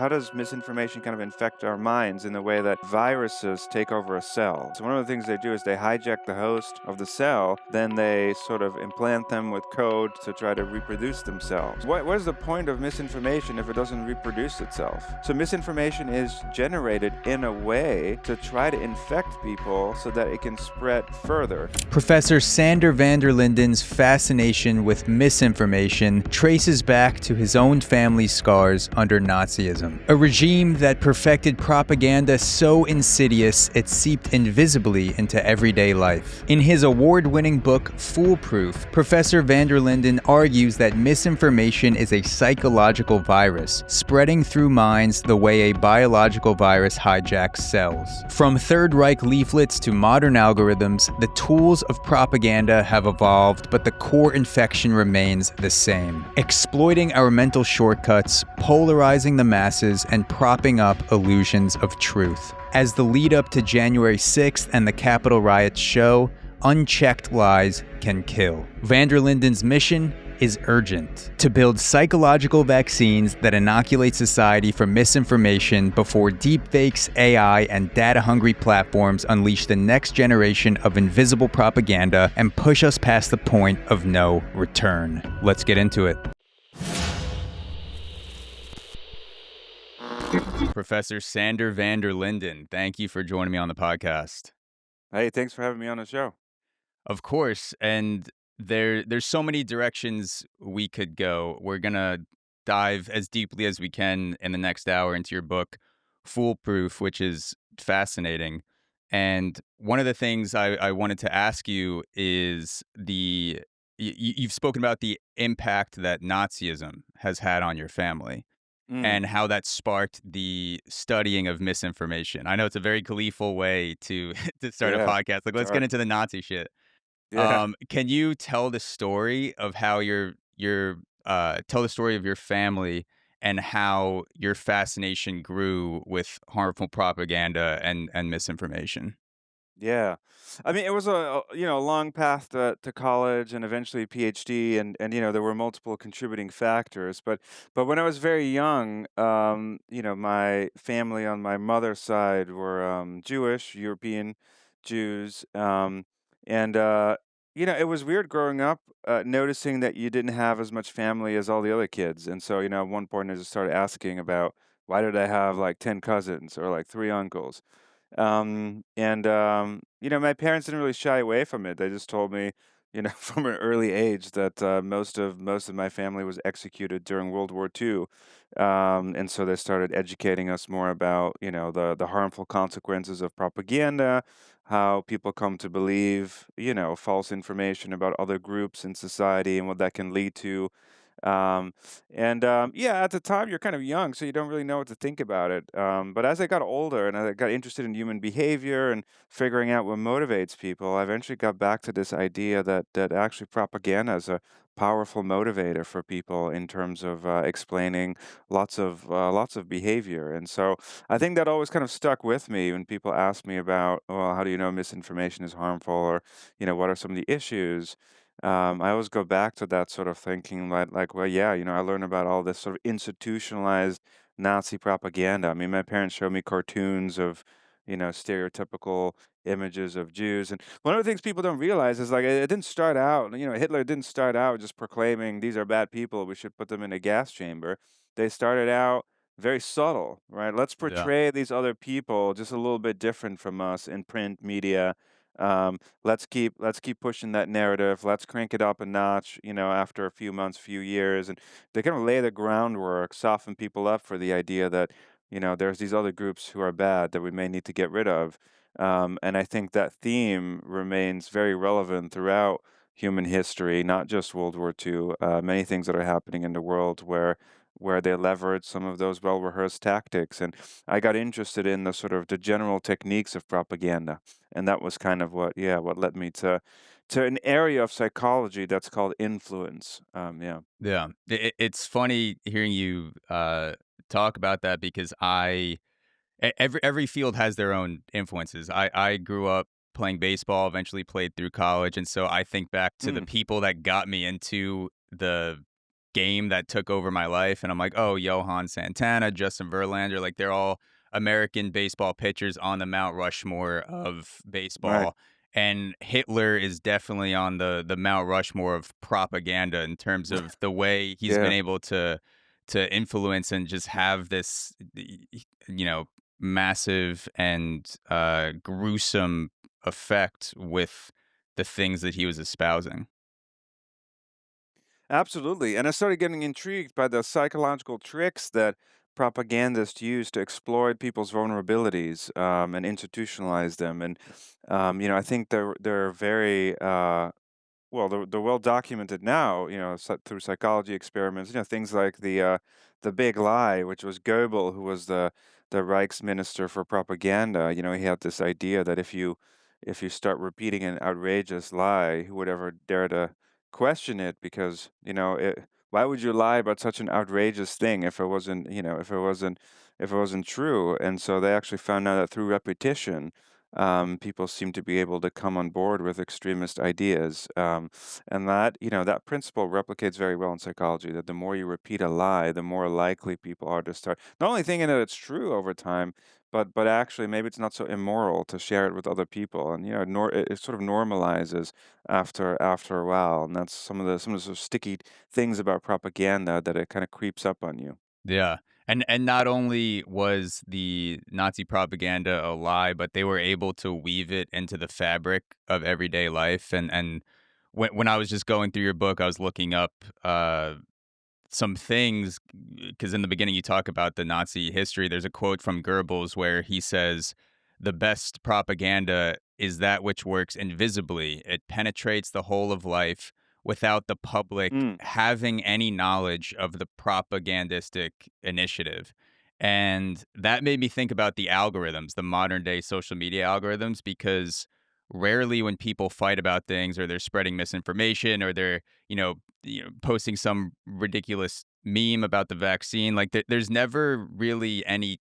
how does misinformation kind of infect our minds in the way that viruses take over a cell? So one of the things they do is they hijack the host of the cell, then they sort of implant them with code to try to reproduce themselves. What is the point of misinformation if it doesn't reproduce itself? So misinformation is generated in a way to try to infect people so that it can spread further. Professor Sander van der Linden's fascination with misinformation traces back to his own family's scars under Nazism, a regime that perfected propaganda so insidious it seeped invisibly into everyday life. In his award-winning book, Foolproof, Professor van der Linden argues that misinformation is a psychological virus, spreading through minds the way a biological virus hijacks cells. From Third Reich leaflets to modern algorithms, the tools of propaganda have evolved, but the core infection remains the same. Exploiting our mental shortcuts, polarizing the masses, and propping up illusions of truth. As the lead up to January 6th and the Capitol riots show, unchecked lies can kill. Van der Linden's mission is urgent: to build psychological vaccines that inoculate society from misinformation before deepfakes, AI, and data-hungry platforms unleash the next generation of invisible propaganda and push us past the point of no return. Let's get into it. Professor Sander van der Linden, thank you for joining me on the podcast. Hey, thanks for having me on the show. Of course, and there's so many directions we could go. We're gonna dive as deeply as we can in the next hour into your book, Foolproof, which is fascinating. And one of the things I wanted to ask you is you've spoken about the impact that Nazism has had on your family and how that sparked the studying of misinformation. I know it's a very gleeful way to start a Yeah, podcast. Like, let's get into the Nazi shit. yeah. Can you tell the story of how tell the story of your family and how your fascination grew with harmful propaganda and misinformation? Yeah. I mean, it was a long path to college and eventually PhD, and there were multiple contributing factors. But when I was very young, my family on my mother's side were Jewish, European Jews, and it was weird growing up, noticing that you didn't have as much family as all the other kids. And so, at one point I just started asking about why did I have like 10 cousins or like three uncles? My parents didn't really shy away from it. They just told me, from an early age that most of my family was executed during World War II. And so they started educating us more about, the harmful consequences of propaganda, how people come to believe, false information about other groups in society and what that can lead to. Um, at the time you're kind of young, so you don't really know what to think about it. But as I got older and I got interested in human behavior and figuring out what motivates people, I eventually got back to this idea that actually propaganda is a powerful motivator for people in terms of explaining lots of behavior. And so I think that always kind of stuck with me when people ask me about, well, how do you know misinformation is harmful, or what are some of the issues? I always go back to that sort of thinking like, well, yeah, I learned about all this sort of institutionalized Nazi propaganda. I mean, my parents showed me cartoons of, stereotypical images of Jews. And one of the things people don't realize is like it didn't start out, Hitler didn't start out just proclaiming these are bad people, we should put them in a gas chamber. They started out very subtle, right? Let's Yeah. portray these other people just a little bit different from us in print media. Let's keep pushing that narrative. Let's crank it up a notch, after a few months, few years, and they kind of lay the groundwork, soften people up for the idea that, there's these other groups who are bad that we may need to get rid of. And I think that theme remains very relevant throughout human history, not just World War II. Many things that are happening in the world where they leverage some of those well-rehearsed tactics. And I got interested in the general techniques of propaganda. And that was kind of what led me to an area of psychology that's called influence. Yeah. Yeah. It's funny hearing you talk about that because every field has their own influences. I grew up playing baseball, eventually played through college, and so I think back to the Mm, people that got me into game that took over my life, and I'm like, oh, Johan Santana, Justin Verlander, like they're all American baseball pitchers on the Mount Rushmore of Right. baseball. And Hitler is definitely on the Mount Rushmore of propaganda in terms of the way he's been Yeah. able to influence and just have this, you know, massive and gruesome effect with the things that he was espousing. Absolutely. And I started getting intrigued by the psychological tricks that propagandists use to exploit people's vulnerabilities and institutionalize them. And I think they're very well, they're well documented now, through psychology experiments, things like the big lie, which was Goebbels, who was the Reich's minister for propaganda. He had this idea that if you start repeating an outrageous lie, who would ever dare to question it? Because, why would you lie about such an outrageous thing if it wasn't, if it wasn't true? And so they actually found out that through repetition, people seem to be able to come on board with extremist ideas. And that principle replicates very well in psychology, that the more you repeat a lie, the more likely people are to start not only thinking that it's true over time, but actually maybe it's not so immoral to share it with other people. And, it sort of normalizes after a while. And that's some of the sort of sticky things about propaganda that it kind of creeps up on you. Yeah. And not only was the Nazi propaganda a lie, but they were able to weave it into the fabric of everyday life. And when I was just going through your book, I was looking up some things because in the beginning you talk about the Nazi history. There's a quote from Goebbels where he says, "The best propaganda is that which works invisibly. It penetrates the whole of life without the public Mm, having any knowledge of the propagandistic initiative." And that made me think about the algorithms, the modern day social media algorithms, because rarely when people fight about things or they're spreading misinformation or they're, posting some ridiculous meme about the vaccine. Like there's never really any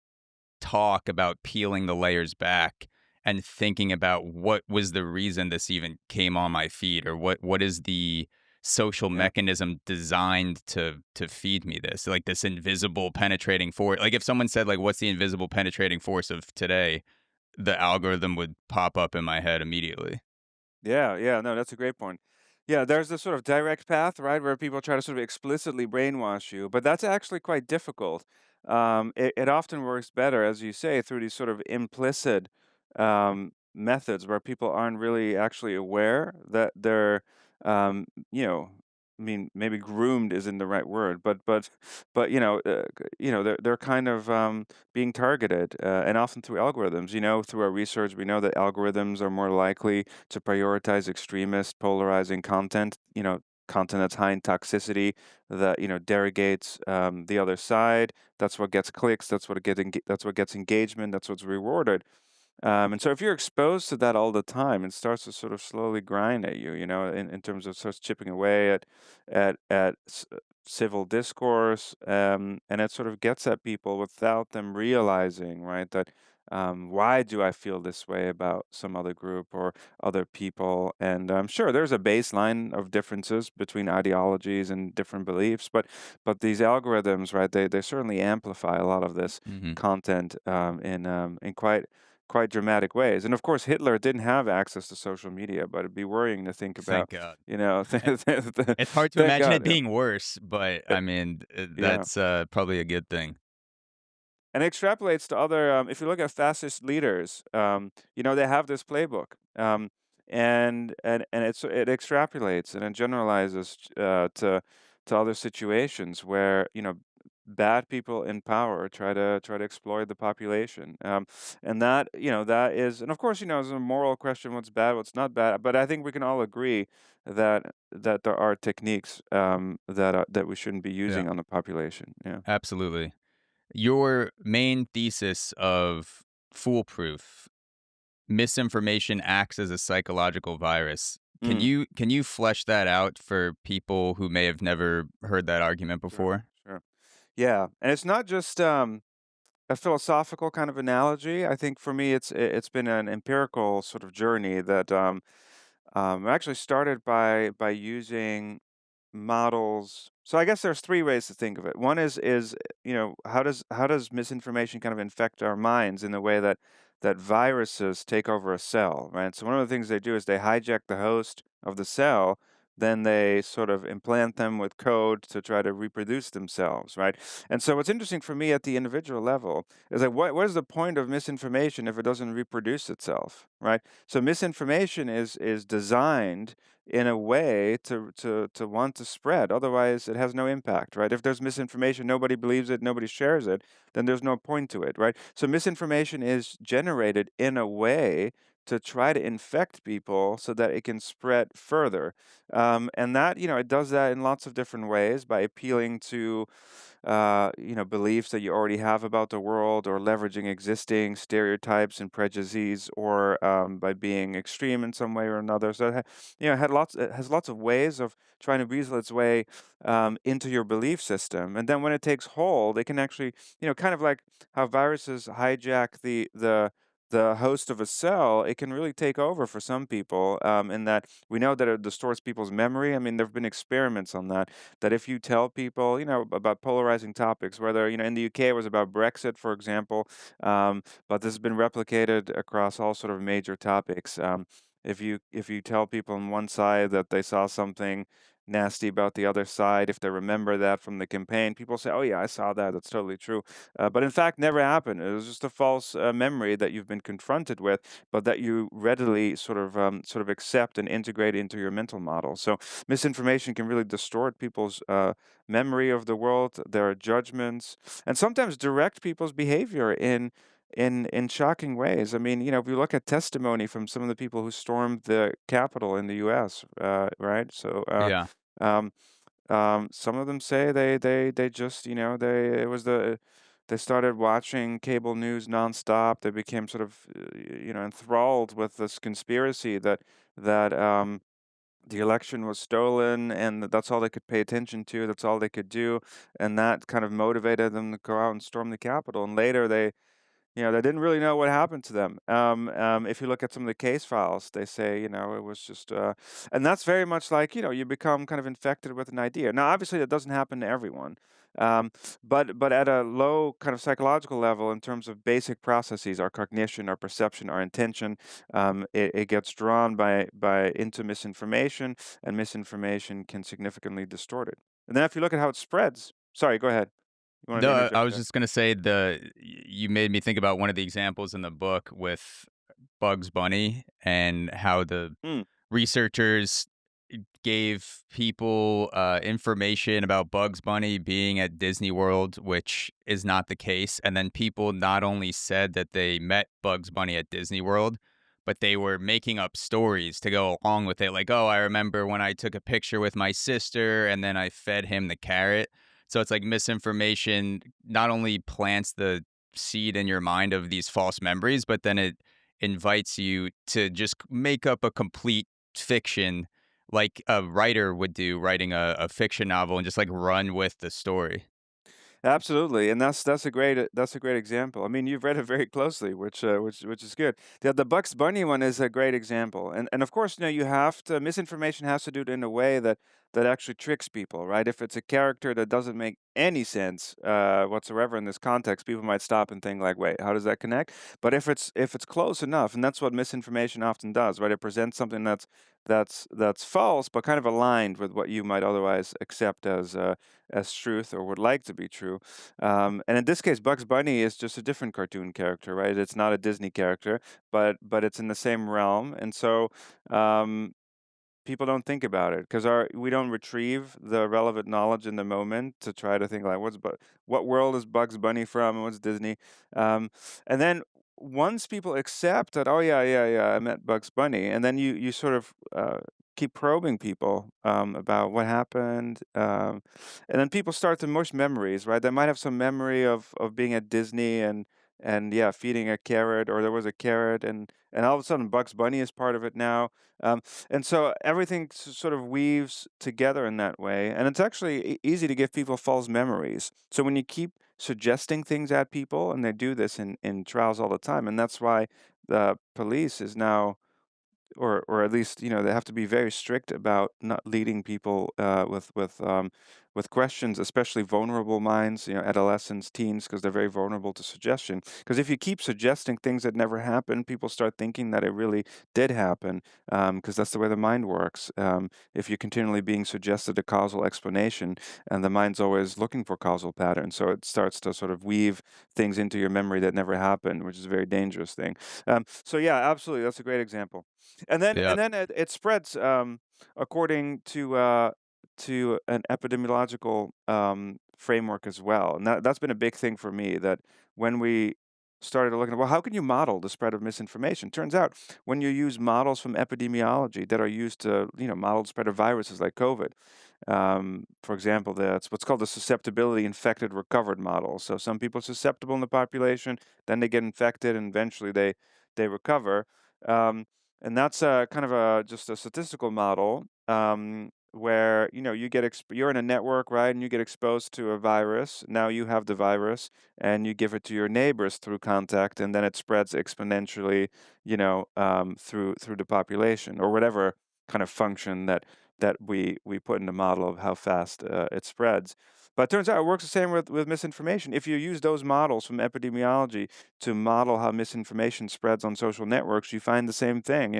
talk about peeling the layers back and thinking about what was the reason this even came on my feed, or what is the social yeah. mechanism designed to feed me this, like this invisible penetrating force. Like if someone said like what's the invisible penetrating force of today, the algorithm would pop up in my head immediately. Yeah, yeah, no, that's a great point. Yeah, there's this sort of direct path, right, where people try to sort of explicitly brainwash you, but that's actually quite difficult. It often works better, as you say, through these sort of implicit methods where people aren't really actually aware that they're, um, you know, I mean, maybe groomed isn't the right word, but they're kind of being targeted, and often through algorithms. Through our research, we know that algorithms are more likely to prioritize extremist, polarizing content, content that's high in toxicity, that, derogates the other side. That's what gets clicks, that's what gets engagement, that's what's rewarded. And so if you're exposed to that all the time, it starts to sort of slowly grind at you, in terms of starts chipping away at civil discourse, and it sort of gets at people without them realizing, right, that why do I feel this way about some other group or other people? And sure, there's a baseline of differences between ideologies and different beliefs, but these algorithms, right, they certainly amplify a lot of this Hmm. content in quite dramatic ways. And of course, Hitler didn't have access to social media, but it'd be worrying to think Thank about, God. It's hard to thank imagine God. it Yeah. being worse, but Uh, I mean, yeah. that's probably a good thing. And it extrapolates to other, if you look at fascist leaders, they have this playbook. And it extrapolates and it generalizes to other situations where, bad people in power try to exploit the population. And that is, and of course, it's a moral question, what's bad, what's not bad. But I think we can all agree that there are techniques that we shouldn't be Yeah, using on the population. Yeah. absolutely. Your main thesis of Foolproof, misinformation acts as a psychological virus. Mm, Can you flesh that out for people who may have never heard that argument sure. before? Sure. Yeah, and it's not just a philosophical kind of analogy. I think for me, it's been an empirical sort of journey that actually started by using models, So I guess there's three ways to think of it. One is how does misinformation kind of infect our minds in the way that viruses take over a cell, right? So one of the things they do is they hijack the host of the cell, then they sort of implant them with code to try to reproduce themselves, right? And so what's interesting for me at the individual level is like what is the point of misinformation if it doesn't reproduce itself, right? So misinformation is designed in a way to want to spread. Otherwise, it has no impact, right? If there's misinformation, nobody believes it, nobody shares it, then there's no point to it, right? So misinformation is generated in a way to try to infect people so that it can spread further. And that, it does that in lots of different ways by appealing to beliefs that you already have about the world, or leveraging existing stereotypes and prejudices, or by being extreme in some way or another. So, it has lots of ways of trying to weasel its way into your belief system. And then when it takes hold, it can actually, kind of like how viruses hijack the host of a cell, it can really take over for some people. In that we know that it distorts people's memory. I mean, there have been experiments on that. That if you tell people, about polarizing topics, whether, in the UK it was about Brexit, for example, but this has been replicated across all sort of major topics. If you tell people on one side that they saw something nasty about the other side, if they remember that from the campaign, people say, "Oh yeah, I saw that. That's totally true," but in fact, never happened. It was just a false memory that you've been confronted with, but that you readily sort of accept and integrate into your mental model. So misinformation can really distort people's memory of the world, their judgments, and sometimes direct people's behavior in shocking ways. I mean, if you look at testimony from some of the people who stormed the Capitol in the U.S., right? So, Yeah. um, some of them say they just, they started watching cable news nonstop. They became sort of enthralled with this conspiracy that the election was stolen, and that's all they could pay attention to. That's all they could do, and that kind of motivated them to go out and storm the Capitol. And later, they didn't really know what happened to them. If you look at some of the case files, they say, it was just, and that's very much like, you become kind of infected with an idea. Now, obviously, that doesn't happen to everyone, um, but at a low kind of psychological level, in terms of basic processes, our cognition, our perception, our intention, it gets drawn by into misinformation, and misinformation can significantly distort it. And then if you look at how it spreads, sorry, go ahead. You wanted to No, I interject was there? just gonna say you made me think about one of the examples in the book with Bugs Bunny and how the Hmm. researchers gave people information about Bugs Bunny being at Disney World, which is not the case. And then people not only said that they met Bugs Bunny at Disney World, but they were making up stories to go along with it. Like, oh, I remember when I took a picture with my sister and then I fed him the carrot. So it's like misinformation not only plants the seed in your mind of these false memories, but then it invites you to just make up a complete fiction like a writer would do writing a fiction novel and just like run with the story. Absolutely, and that's a great example. I mean, you've read it very closely, which is good. The Bugs Bunny one is a great example, and of course, you have to misinformation has to do it in a way that actually tricks people, right? If it's a character that doesn't make any sense whatsoever in this context, people might stop and think like, "Wait, how does that connect?" But if it's close enough, and that's what misinformation often does, right? It presents something that's false, but kind of aligned with what you might otherwise accept as truth, or would like to be true. And in this case, Bugs Bunny is just a different cartoon character, right? It's not a Disney character, but it's in the same realm, and so um, people don't think about it because our we don't retrieve the relevant knowledge in the moment to try to think like what world is Bugs Bunny from, and what's Disney, and then once people accept that, oh yeah, yeah, yeah, I met Bugs Bunny, and then you sort of keep probing people about what happened, and then people start to mush memories, right? They might have some memory of being at Disney, and yeah, feeding a carrot, or there was a carrot, and all of a sudden Bugs Bunny is part of it now. And so everything sort of weaves together in that way. And it's actually easy to give people false memories. So when you keep suggesting things at people, and they do this in trials all the time, and that's why the police is now, or at least, they have to be very strict about not leading people with with questions, especially vulnerable minds, adolescents, teens, because they're very vulnerable to suggestion. Because if you keep suggesting things that never happened, people start thinking that it really did happen, because that's the way the mind works. If you're continually being suggested a causal explanation, and the mind's always looking for causal patterns, so it starts to sort of weave things into your memory that never happened, which is a very dangerous thing. So yeah, absolutely, that's a great example. And Yeah. then it spreads, according to an epidemiological framework as well, and that's been a big thing for me. That when we started looking at, well, how can you model the spread of misinformation? Turns out when you use models from epidemiology that are used to model the spread of viruses like COVID. For example, that's what's called the susceptibility infected recovered model. So some people are susceptible in the population, then they get infected, and eventually they recover. Um, and that's kind of just a statistical model, where you're in a network, right, and you get exposed to a virus. Now you have the virus, and you give it to your neighbors through contact, and then it spreads exponentially, through the population, or whatever kind of function that we put in the model of how fast it spreads. But it turns out it works the same with misinformation. If you use those models from epidemiology to model how misinformation spreads on social networks, you find the same thing.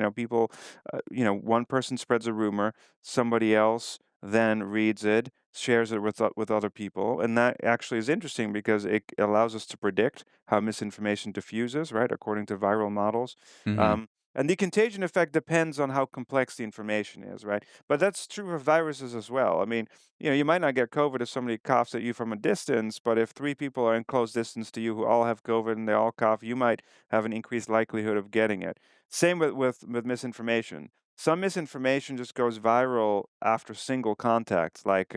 One person spreads a rumor, somebody else then reads it, shares it with other people, and that actually is interesting because it allows us to predict how misinformation diffuses, right, according to viral models. Hmm. And the contagion effect depends on how complex the information is, right? But that's true for viruses as well. I mean, you might not get COVID if somebody coughs at you from a distance, but if three people are in close distance to you who all have COVID and they all cough, you might have an increased likelihood of getting it. Same with misinformation. Some misinformation just goes viral after single contact, like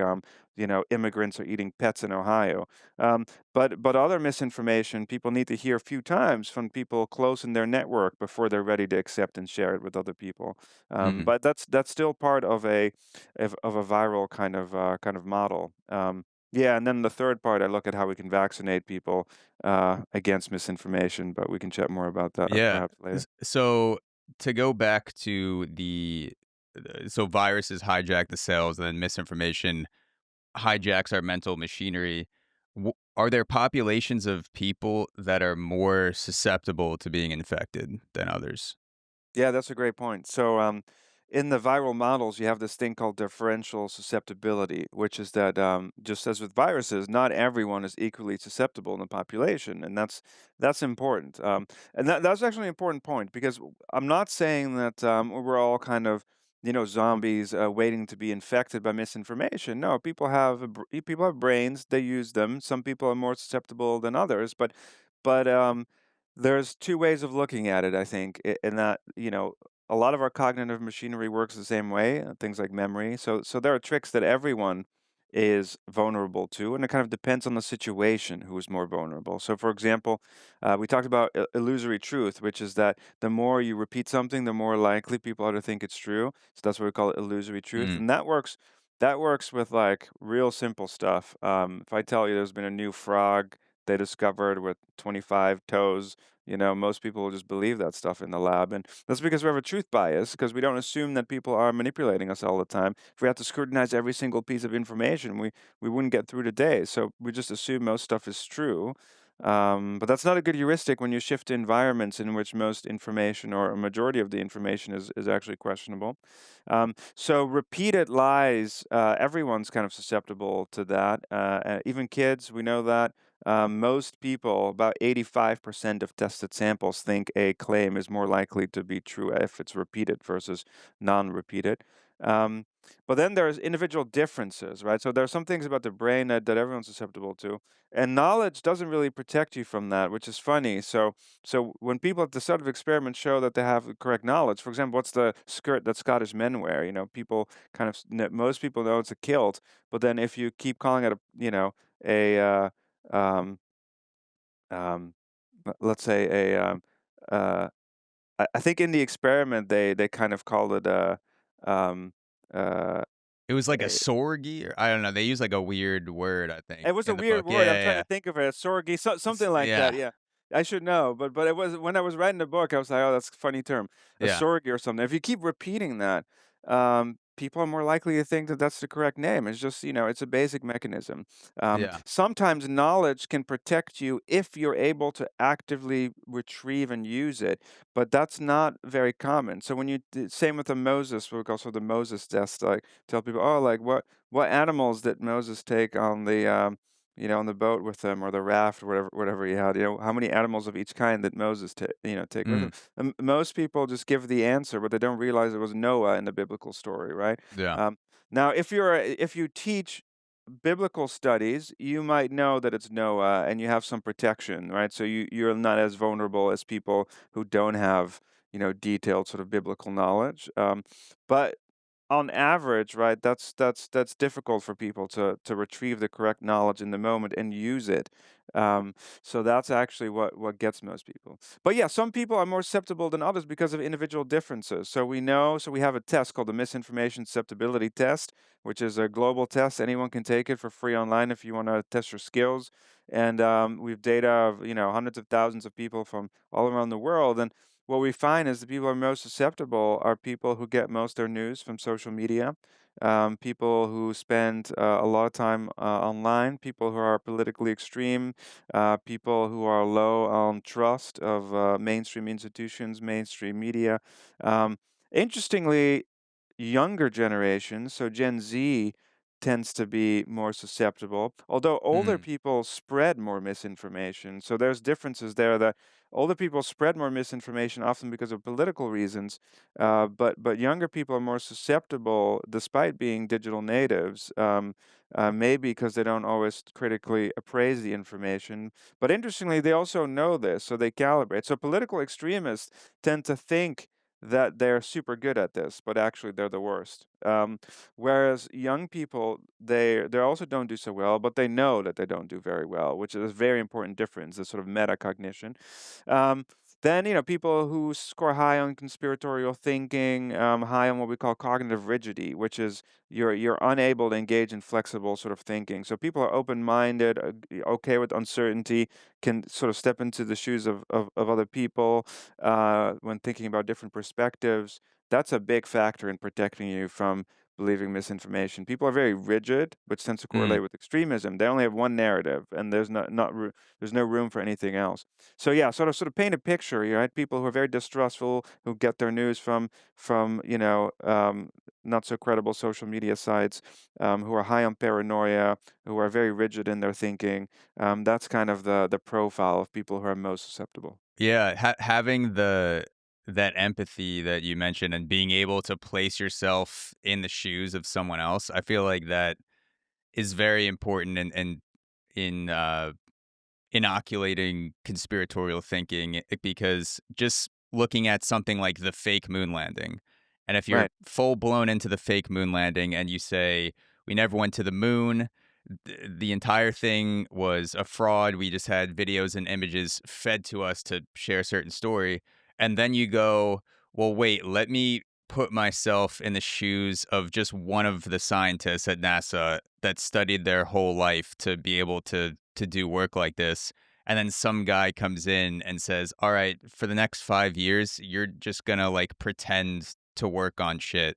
immigrants are eating pets in Ohio. Um, but other misinformation, people need to hear a few times from people close in their network before they're ready to accept and share it with other people. Hmm. But that's still part of a viral kind of model. Yeah, and then the third part, I look at how we can vaccinate people against misinformation, but we can chat more about that Yeah. perhaps later. So to go back to so viruses hijack the cells and then misinformation hijacks our mental machinery. Are there populations of people that are more susceptible to being infected than others? Yeah, that's a great point. So, in the viral models, you have this thing called differential susceptibility, which is that, just as with viruses, not everyone is equally susceptible in the population, and that's important. And that's actually an important point because I'm not saying that we're all kind of zombies waiting to be infected by misinformation. No, people have brains; they use them. Some people are more susceptible than others, but there's two ways of looking at it, I think, in that, a lot of our cognitive machinery works the same way, things like memory. So there are tricks that everyone is vulnerable to, and it kind of depends on the situation who is more vulnerable. So, for example, we talked about illusory truth, which is that the more you repeat something, the more likely people are to think it's true. So that's what we call illusory truth, Mm. and that works. That works with like real simple stuff. If I tell you there's been a new frog they discovered with 25 toes, most people will just believe that stuff in the lab. And that's because we have a truth bias, because we don't assume that people are manipulating us all the time. If we had to scrutinize every single piece of information, we wouldn't get through the day. So we just assume most stuff is true. But that's not a good heuristic when you shift to environments in which most information or a majority of the information is actually questionable. So repeated lies, everyone's kind of susceptible to that. Even kids, we know that. Most people, about 85% of tested samples, think a claim is more likely to be true if it's repeated versus non-repeated. Um, but then there's individual differences, right? So there are some things about the brain that everyone's susceptible to, and knowledge doesn't really protect you from that, which is funny. So when people at the start of experiments show that they have the correct knowledge, for example, what's the skirt that Scottish men wear? People most people know it's a kilt, but then if you keep calling it a um, um, let's say uh, I think in the experiment they kind of called it um, uh, It was like a a sorgy, or I don't know. They use like a weird word, I think, it was a in the weird book. word. I'm Yeah, trying to yeah, think of it, sorgi, yeah. something like that. Yeah, Yeah, I should know, but it was when I was writing the book, I was like, oh, that's a funny term, a yeah. sorgi or something. If you keep repeating that, people are more likely to think that that's the correct name. It's just, it's a basic mechanism. Yeah. Sometimes knowledge can protect you if you're able to actively retrieve and use it, but that's not very common. So same with the Moses, what we call sort of the Moses test, like tell people, oh, like what animals did Moses take on on the boat with him or the raft or whatever he had. How many animals of each kind did Moses take with him? Mm, Most people just give the answer, but they don't realize it was Noah in the biblical story, right? yeah. Now, if you teach biblical studies, you might know that it's Noah and you have some protection, right? So you're not as vulnerable as people who don't have, detailed sort of biblical knowledge. But on average, right, that's difficult for people to retrieve the correct knowledge in the moment and use it. Um, so that's actually what gets most people. But yeah, some people are more susceptible than others because of individual differences. So we have a test called the Misinformation Susceptibility Test, which is a global test. Anyone can take it for free online if you want to test your skills. And we've data of hundreds of thousands of people from all around the world, and what we find is the people who are most susceptible are people who get most of their news from social media, people who spend a lot of time online, people who are politically extreme, people who are low on trust of mainstream institutions, mainstream media. Um, Interestingly, younger generations, so Gen Z, tends to be more susceptible, although older Mm, people spread more misinformation. So there's differences there that older people spread more misinformation often because of political reasons, but younger people are more susceptible despite being digital natives. Maybe because they don't always critically appraise the information. But interestingly, they also know this, so they calibrate. So political extremists tend to think that they're super good at this, but actually they're the worst. Whereas young people, they also don't do so well, but they know that they don't do very well, which is a very important difference, this sort of metacognition. Um, then, people who score high on conspiratorial thinking, high on what we call cognitive rigidity, which is you're unable to engage in flexible sort of thinking. So people are open-minded, okay with uncertainty, can sort of step into the shoes of other people when thinking about different perspectives. That's a big factor in protecting you from believing misinformation. People are very rigid, which tends to mm. correlate with extremism. They only have one narrative, and there's no room for anything else. So yeah, sort of paint a picture. Right? People who are very distrustful, who get their news from not so credible social media sites, who are high on paranoia, who are very rigid in their thinking. That's kind of the profile of people who are most susceptible. Yeah, having that empathy that you mentioned and being able to place yourself in the shoes of someone else, I feel like that is very important in inoculating conspiratorial thinking because just looking at something like the fake moon landing, and if you're Right. full blown into the fake moon landing and you say, "We never went to the moon," the entire thing was a fraud. We just had videos and images fed to us to share a certain story. And then you go, well, wait, let me put myself in the shoes of just one of the scientists at NASA that studied their whole life to be able to do work like this. And then some guy comes in and says, all right, for the next 5 years, you're just gonna like pretend to work on shit,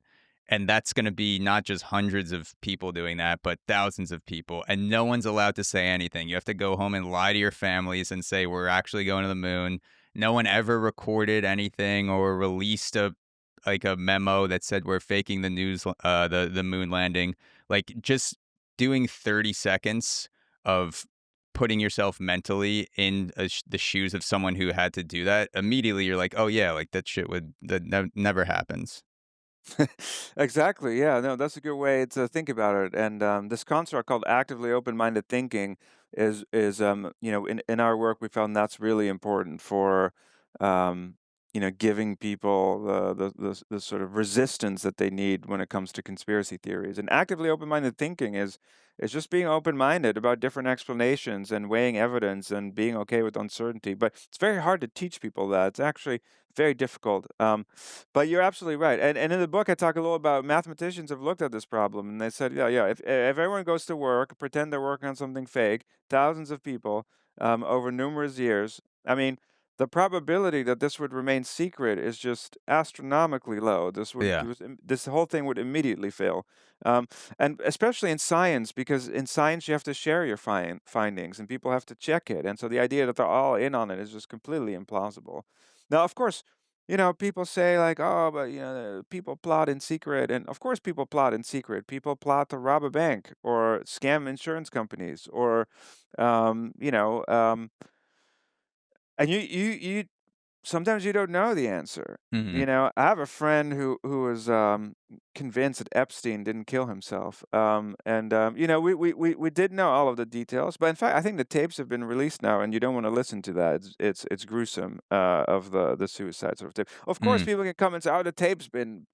and that's going to be not just hundreds of people doing that, but thousands of people. And no one's allowed to say anything. You have to go home and lie to your families and say, we're actually going to the moon. No one ever recorded anything or released a memo that said we're faking the news, the moon landing. Like just doing 30 seconds of putting yourself mentally in the shoes of someone who had to do that, immediately you're like, oh yeah, like that shit never happens. Exactly. Yeah. No, that's a good way to think about it. And this construct called actively open-minded thinking is in our work we found that's really important for um, giving people the sort of resistance that they need when it comes to conspiracy theories. And actively open-minded thinking is just being open-minded about different explanations and weighing evidence and being okay with uncertainty. But it's very hard to teach people that. It's actually very difficult. But you're absolutely right. And in the book, I talk a little about mathematicians have looked at this problem and they said, yeah, yeah, if everyone goes to work, pretend they're working on something fake, thousands of people over numerous years. I mean, the probability that this would remain secret is just astronomically low. Yeah. This whole thing would immediately fail, um, and especially in science, because in science you have to share your findings and people have to check it, and so the idea that they're all in on it is just completely implausible. Now, of course, people say like, "Oh, but people plot in secret," and of course, people plot in secret. People plot to rob a bank or scam insurance companies, or um, you know. Um, and you sometimes you don't know the answer. Mhm. I have a friend who was, convinced that Epstein didn't kill himself, and, we did know all of the details, but in fact, I think the tapes have been released now, and you don't wanna listen to that. It's gruesome, of the suicide sort of tape. Of course, Mm. people can come and say, "Oh, the tape's been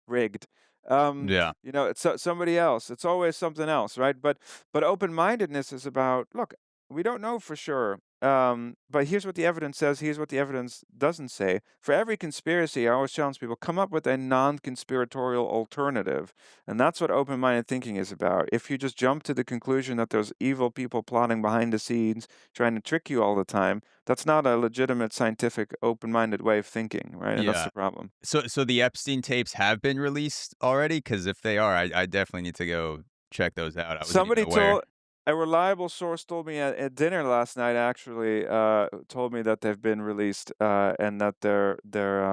rigged." Yeah. It's somebody else. It's always something else, right? But open-mindedness is about, "Look, we don't know for sure. But here's what the evidence says. Here's what the evidence doesn't say. For every conspiracy, I always challenge people, come up with a non-conspiratorial alternative. And that's what open-minded thinking is about. If you just jump to the conclusion that there's evil people plotting behind the scenes, trying to trick you all the time, that's not a legitimate, scientific, open-minded way of thinking, right? And that's Yeah. the problem. So the Epstein tapes have been released already? Because if they are, I definitely need to go check those out. I wasn't even Somebody aware. told A reliable source told me at dinner last night, actually, told me that they've been released, and that they're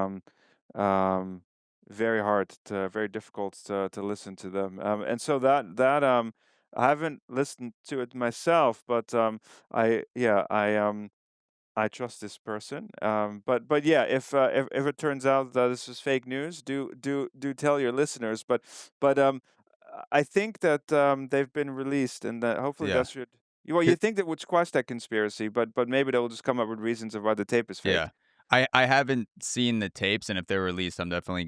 um, very difficult to listen to them. And so I haven't listened to it myself, but I yeah I trust this person. But yeah, if it turns out that this is fake news, do tell your listeners. But I think that they've been released, and that hopefully Yeah. that should. Well, you think that would squash that conspiracy, but maybe they'll just come up with reasons of why the tape is Yeah. fake. I haven't seen the tapes, and if they're released, I'm definitely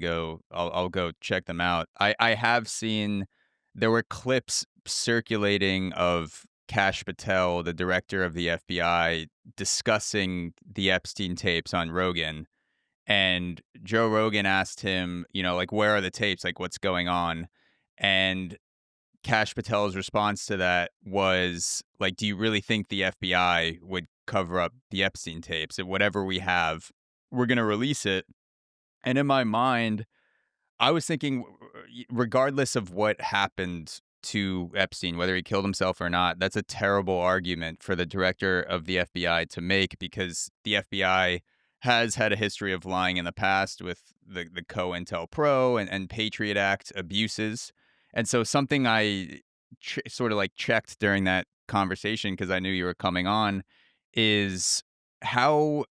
I'll go check them out. I have seen there were clips circulating of Kash Patel, the director of the FBI, discussing the Epstein tapes on Rogan, and Joe Rogan asked him, like, "Where are the tapes? Like, what's going on?" And Kash Patel's response to that was like, "Do you really think the FBI would cover up the Epstein tapes? And whatever we have, we're gonna release it." And in my mind, I was thinking, regardless of what happened to Epstein, whether he killed himself or not, that's a terrible argument for the director of the FBI to make, because the FBI has had a history of lying in the past with the COINTELPRO and Patriot Act abuses. And so something I sort of like checked during that conversation, because I knew you were coming on, is how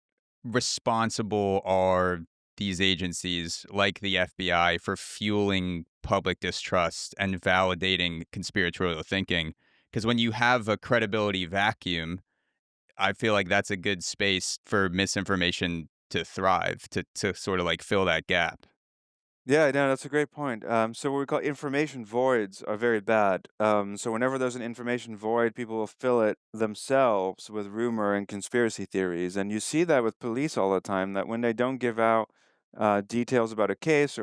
responsible are these agencies like the FBI for fueling public distrust and validating conspiratorial thinking? Because when you have a credibility vacuum, I feel like that's a good space for misinformation to thrive, to sort of like fill that gap. Yeah, no, that's a great point. So what we call information voids are very bad. So whenever there's an information void, people will fill it themselves with rumor and conspiracy theories, and you see that with police all the time. That when they don't give out details about a case,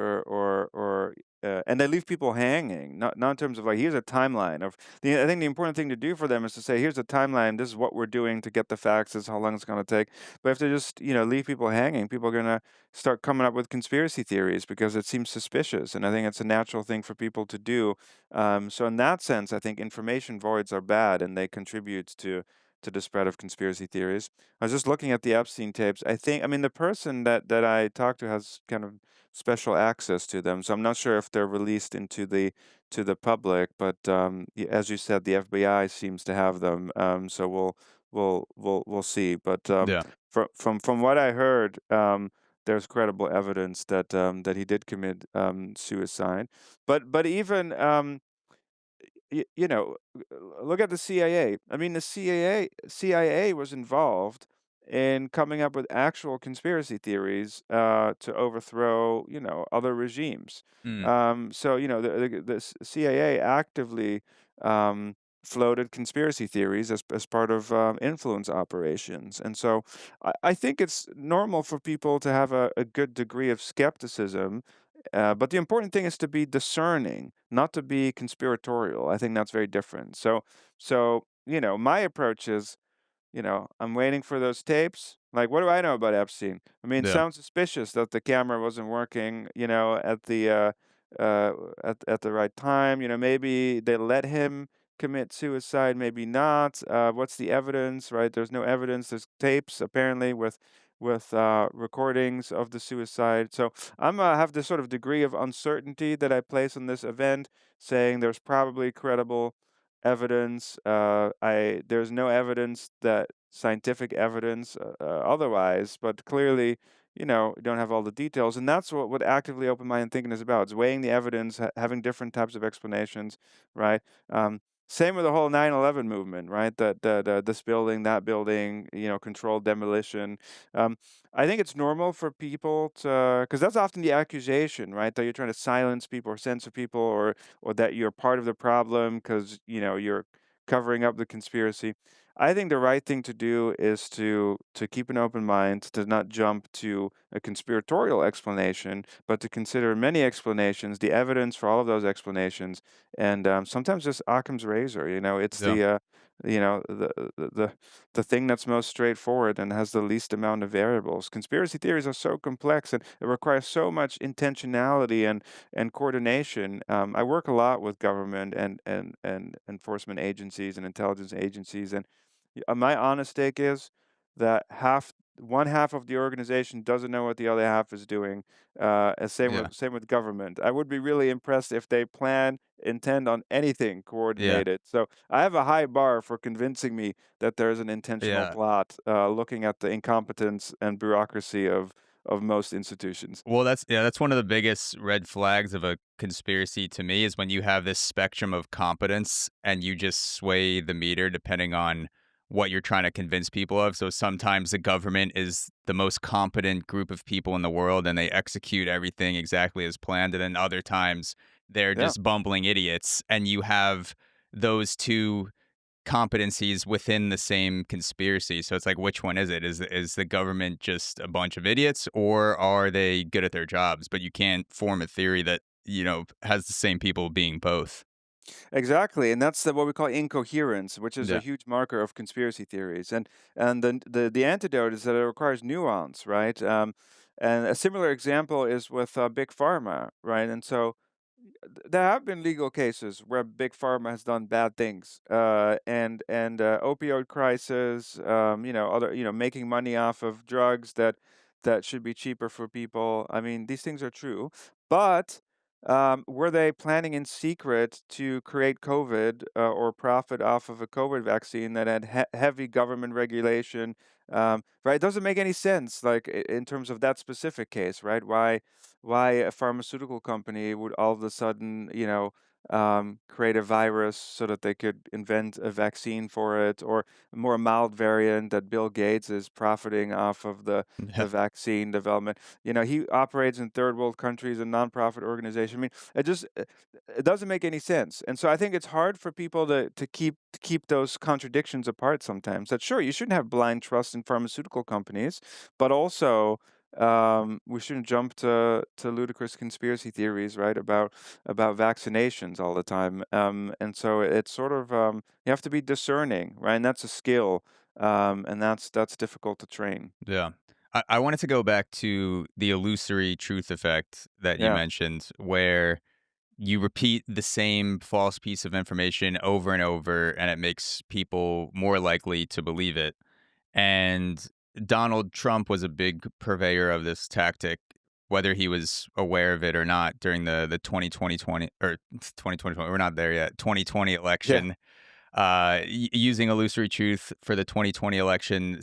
and they leave people hanging, not in terms of like, here's a timeline of I think the important thing to do for them is to say, here's a timeline. This is what we're doing to get the facts. This is how long it's going to take. But if they just leave people hanging, people are gonna start coming up with conspiracy theories because it seems suspicious. And I think it's a natural thing for people to do. So in that sense, I think information voids are bad and they contribute to the spread of conspiracy theories. I was just looking at the Epstein tapes. I mean, the person that I talked to has kind of special access to them, so I'm not sure if they're released into the public. But as you said, the FBI seems to have them. So we'll see. But Yeah. from what I heard, there's credible evidence that he did commit suicide. But even look at the CIA. I mean, the CIA was involved in coming up with actual conspiracy theories to overthrow, other regimes. Mm. So, CIA actively floated conspiracy theories as part of influence operations. And so I think it's normal for people to have a good degree of skepticism, but the important thing is to be discerning, not to be conspiratorial. I think that's very different. So my approach is, I'm waiting for those tapes. Like, what do I know about Epstein? I mean, it Yeah. sounds suspicious that the camera wasn't working, at uh, at the right time. Maybe they let him commit suicide, maybe not. What's the evidence, right? There's no evidence. There's tapes apparently with recordings of the suicide. So I'm have this sort of degree of uncertainty that I place on this event, saying there's probably credible evidence. I There's no evidence that scientific evidence otherwise, but clearly, you don't have all the details, and that's what actively open-minded thinking is about. It's weighing the evidence, having different types of explanations, right? Um, Same with the whole 9/11 movement, right? That this building, that building, controlled demolition. Um, I think it's normal for people to, because that's often the accusation, right? That you're trying to silence people or censor people, or that you're part of the problem because you're covering up the conspiracy. I think the right thing to do is to keep an open mind, to not jump to a conspiratorial explanation, but to consider many explanations, the evidence for all of those explanations, and sometimes just Occam's razor. It's Yeah. you know the, the the the thing that's most straightforward and has the least amount of variables. Conspiracy theories are so complex and it requires so much intentionality and coordination. I work a lot with government and enforcement agencies and intelligence agencies, and my honest take is that one half of the organization doesn't know what the other half is doing. And Yeah. same with government. I would be really impressed if they intend on anything Yeah. coordinated. So I have a high bar for convincing me that there's an intentional Yeah. plot. Looking at the incompetence and bureaucracy of most institutions. Well, that's one of the biggest red flags of a conspiracy to me is when you have this spectrum of competence and you just sway the meter depending on what you're trying to convince people of. So sometimes the government is the most competent group of people in the world and they execute everything exactly as planned. And then other times they're Yeah. just bumbling idiots. And you have those two competencies within the same conspiracy. So it's like, which one is it? Is the government just a bunch of idiots, or are they good at their jobs? But you can't form a theory that has the same people being both. Exactly, and that's what we call incoherence, which is a Yeah, huge marker of conspiracy theories. And the antidote is that it requires nuance, right? And a similar example is with big pharma, right? And so there have been legal cases where big pharma has done bad things, and opioid crisis, other, making money off of drugs that should be cheaper for people. I mean, these things are true, but were they planning in secret to create COVID or profit off of a COVID vaccine that had heavy government regulation? Right? It doesn't make any sense, like in terms of that specific case, right? Why a pharmaceutical company would all of a sudden, create a virus so that they could invent a vaccine for it, or a more mild variant that Bill Gates is profiting off of the yeah, vaccine development. He operates in third world countries, a nonprofit organization. I mean, it doesn't make any sense. And so I think it's hard for people to keep those contradictions apart sometimes. That sure, you shouldn't have blind trust in pharmaceutical companies, but also we shouldn't jump to ludicrous conspiracy theories, right, about vaccinations all the time. And so it's sort of you have to be discerning, right, and that's a skill, and that's difficult to train. yeah. I wanted to go back to the illusory truth effect that you Yeah, mentioned, where you repeat the same false piece of information over and over, and it makes people more likely to believe it. And Donald Trump was a big purveyor of this tactic, whether he was aware of it or not during the 2020 or 2020, we're not there yet, 2020 yeah, election, using illusory truth for the 2020 election,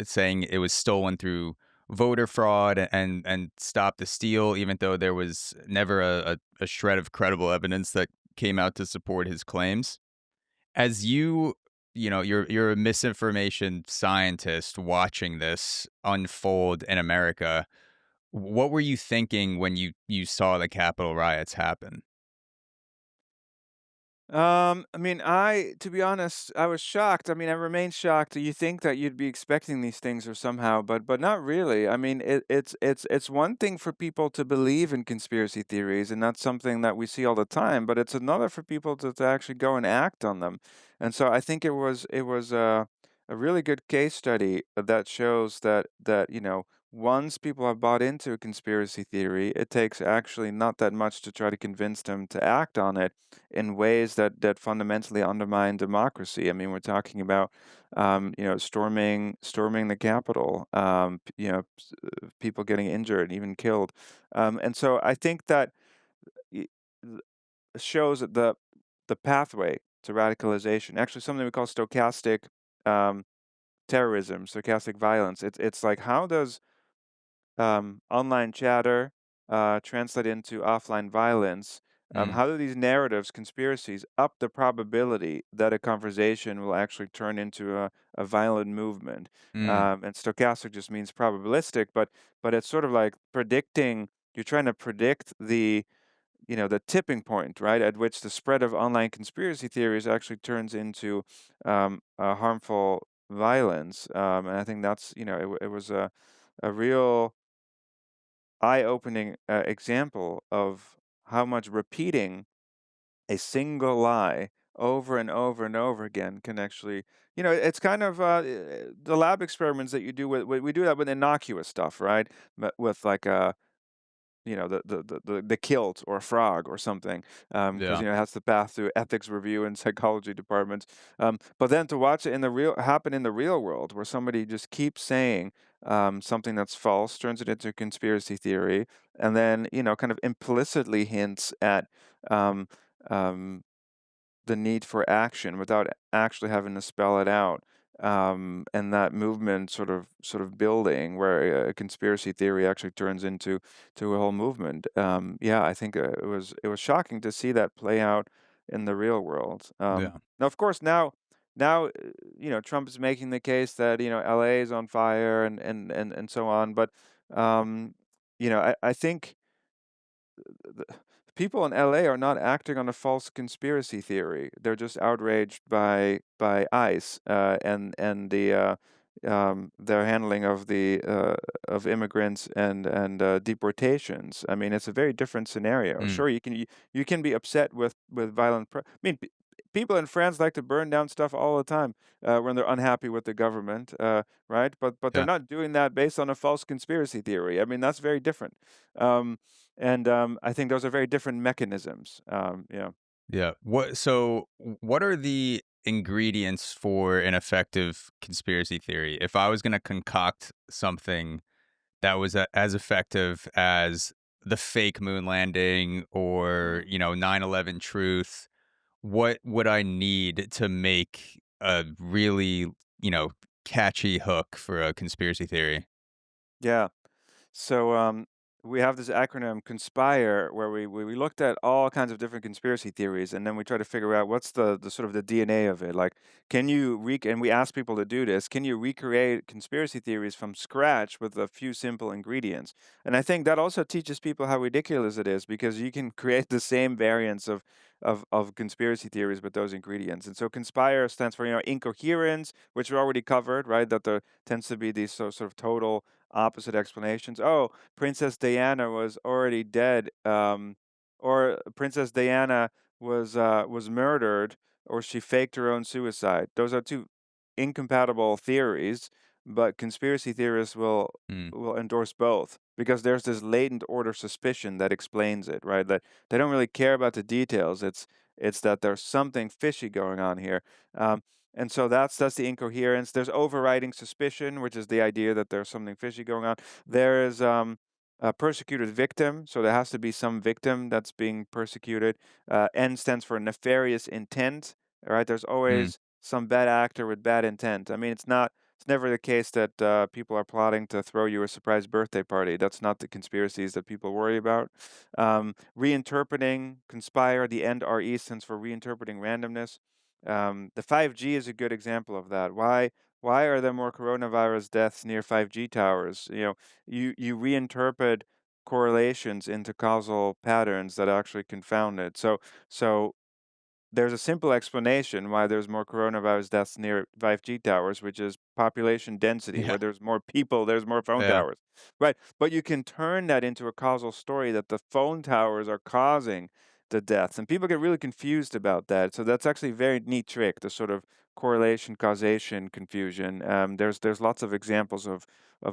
saying it was stolen through voter fraud and stop the steal, even though there was never a shred of credible evidence that came out to support his claims. As you're a misinformation scientist watching this unfold in America, what were you thinking when you saw the Capitol riots happen? I mean, to be honest, I was shocked. I mean, I remain shocked. You think that you'd be expecting these things or somehow, but not really. I mean, it's one thing for people to believe in conspiracy theories, and that's something that we see all the time. But it's another for people to actually go and act on them. And so I think it was a really good case study that shows that once people have bought into a conspiracy theory, it takes actually not that much to try to convince them to act on it in ways that fundamentally undermine democracy. I mean, we're talking about storming the Capitol, people getting injured, even killed, and so I think that y- th- shows that the pathway to radicalization, actually something we call stochastic um, terrorism, stochastic violence. It's like, how does online chatter translate into offline violence? Mm, How do these narratives, conspiracies, up the probability that a conversation will actually turn into a violent movement? mm, And stochastic just means probabilistic, but it's sort of like predicting. You're trying to predict the tipping point, right, at which the spread of online conspiracy theories actually turns into harmful violence. And I think it was a real eye-opening example of how much repeating a single lie over and over and over again can actually, it's kind of the lab experiments that you do we do that with innocuous stuff, right? But with like the kilt or a frog or something, because yeah, it has to pass through ethics review and psychology departments. But then to watch it happen in the real world, where somebody just keeps saying something that's false, turns it into a conspiracy theory, and then kind of implicitly hints at um, um, the need for action without actually having to spell it out. And that movement sort of building where a conspiracy theory actually turns into a whole movement. Yeah, I think it was shocking to see that play out in the real world. yeah. Now, of course, now Trump is making the case that LA is on fire and so on, but I think the people in LA are not acting on a false conspiracy theory. They're just outraged by ICE and their handling of immigrants and deportations. I mean, it's a very different scenario. Mm, Sure, you can be upset with violent. I mean, people in France like to burn down stuff all the time when they're unhappy with the government, right? But they're yeah. not doing that based on a false conspiracy theory. I mean, that's very different. And I think those are very different mechanisms. Yeah. Yeah. What are the ingredients for an effective conspiracy theory? If I was going to concoct something that was as effective as the fake moon landing or, Mm. 9/11 truth, what would I need to make a really, you know, catchy hook for a conspiracy theory? Yeah. So we have this acronym Conspire, where we looked at all kinds of different conspiracy theories, and then we try to figure out what's the sort of the DNA of it. Like, and we ask people to do this. Can you recreate conspiracy theories from scratch with a few simple ingredients? And I think that also teaches people how ridiculous it is, because you can create the same variants of conspiracy theories with those ingredients. And so Conspire stands for incoherence, which we already covered, right? That there tends to be these sort of total opposite explanations. Oh, Princess Diana was already dead, or Princess Diana was murdered, or she faked her own suicide. Those are two incompatible theories, but conspiracy theorists will Mm, will endorse both, because there's this latent order suspicion that explains it, right? That they don't really care about the details. It's that there's something fishy going on here. And so that's the incoherence. There's overriding suspicion, which is the idea that there's something fishy going on. There is a persecuted victim, so there has to be some victim that's being persecuted. N stands for nefarious intent. All right, there's mm, always some bad actor with bad intent. I mean, it's never the case that people are plotting to throw you a surprise birthday party. That's not the conspiracies that people worry about. Reinterpreting, conspire. The end RE stands for reinterpreting randomness. The 5G is a good example of that. Why are there more coronavirus deaths near 5G towers? You reinterpret correlations into causal patterns that actually confound it. So there's a simple explanation why there's more coronavirus deaths near 5G towers, which is population density. yeah, Where there's more people, there's more phone yeah, towers. Right. But you can turn that into a causal story that the phone towers are causing the deaths, and people get really confused about that. So that's actually a very neat trick, the sort of correlation causation confusion. There's lots of examples of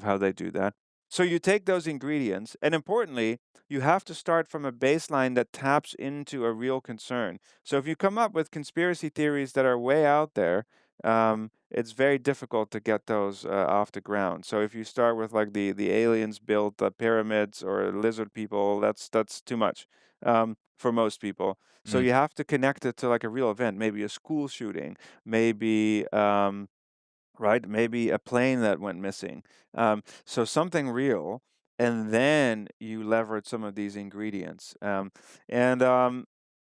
how they do that. So you take those ingredients, and importantly, you have to start from a baseline that taps into a real concern. So if you come up with conspiracy theories that are way out there, it's very difficult to get those off the ground. So if you start with like the aliens built the pyramids or lizard people, that's too much for most people. So Mm. you have to connect it to like a real event, maybe a school shooting, maybe right? Maybe a plane that went missing. So something real, and then you leverage some of these ingredients. And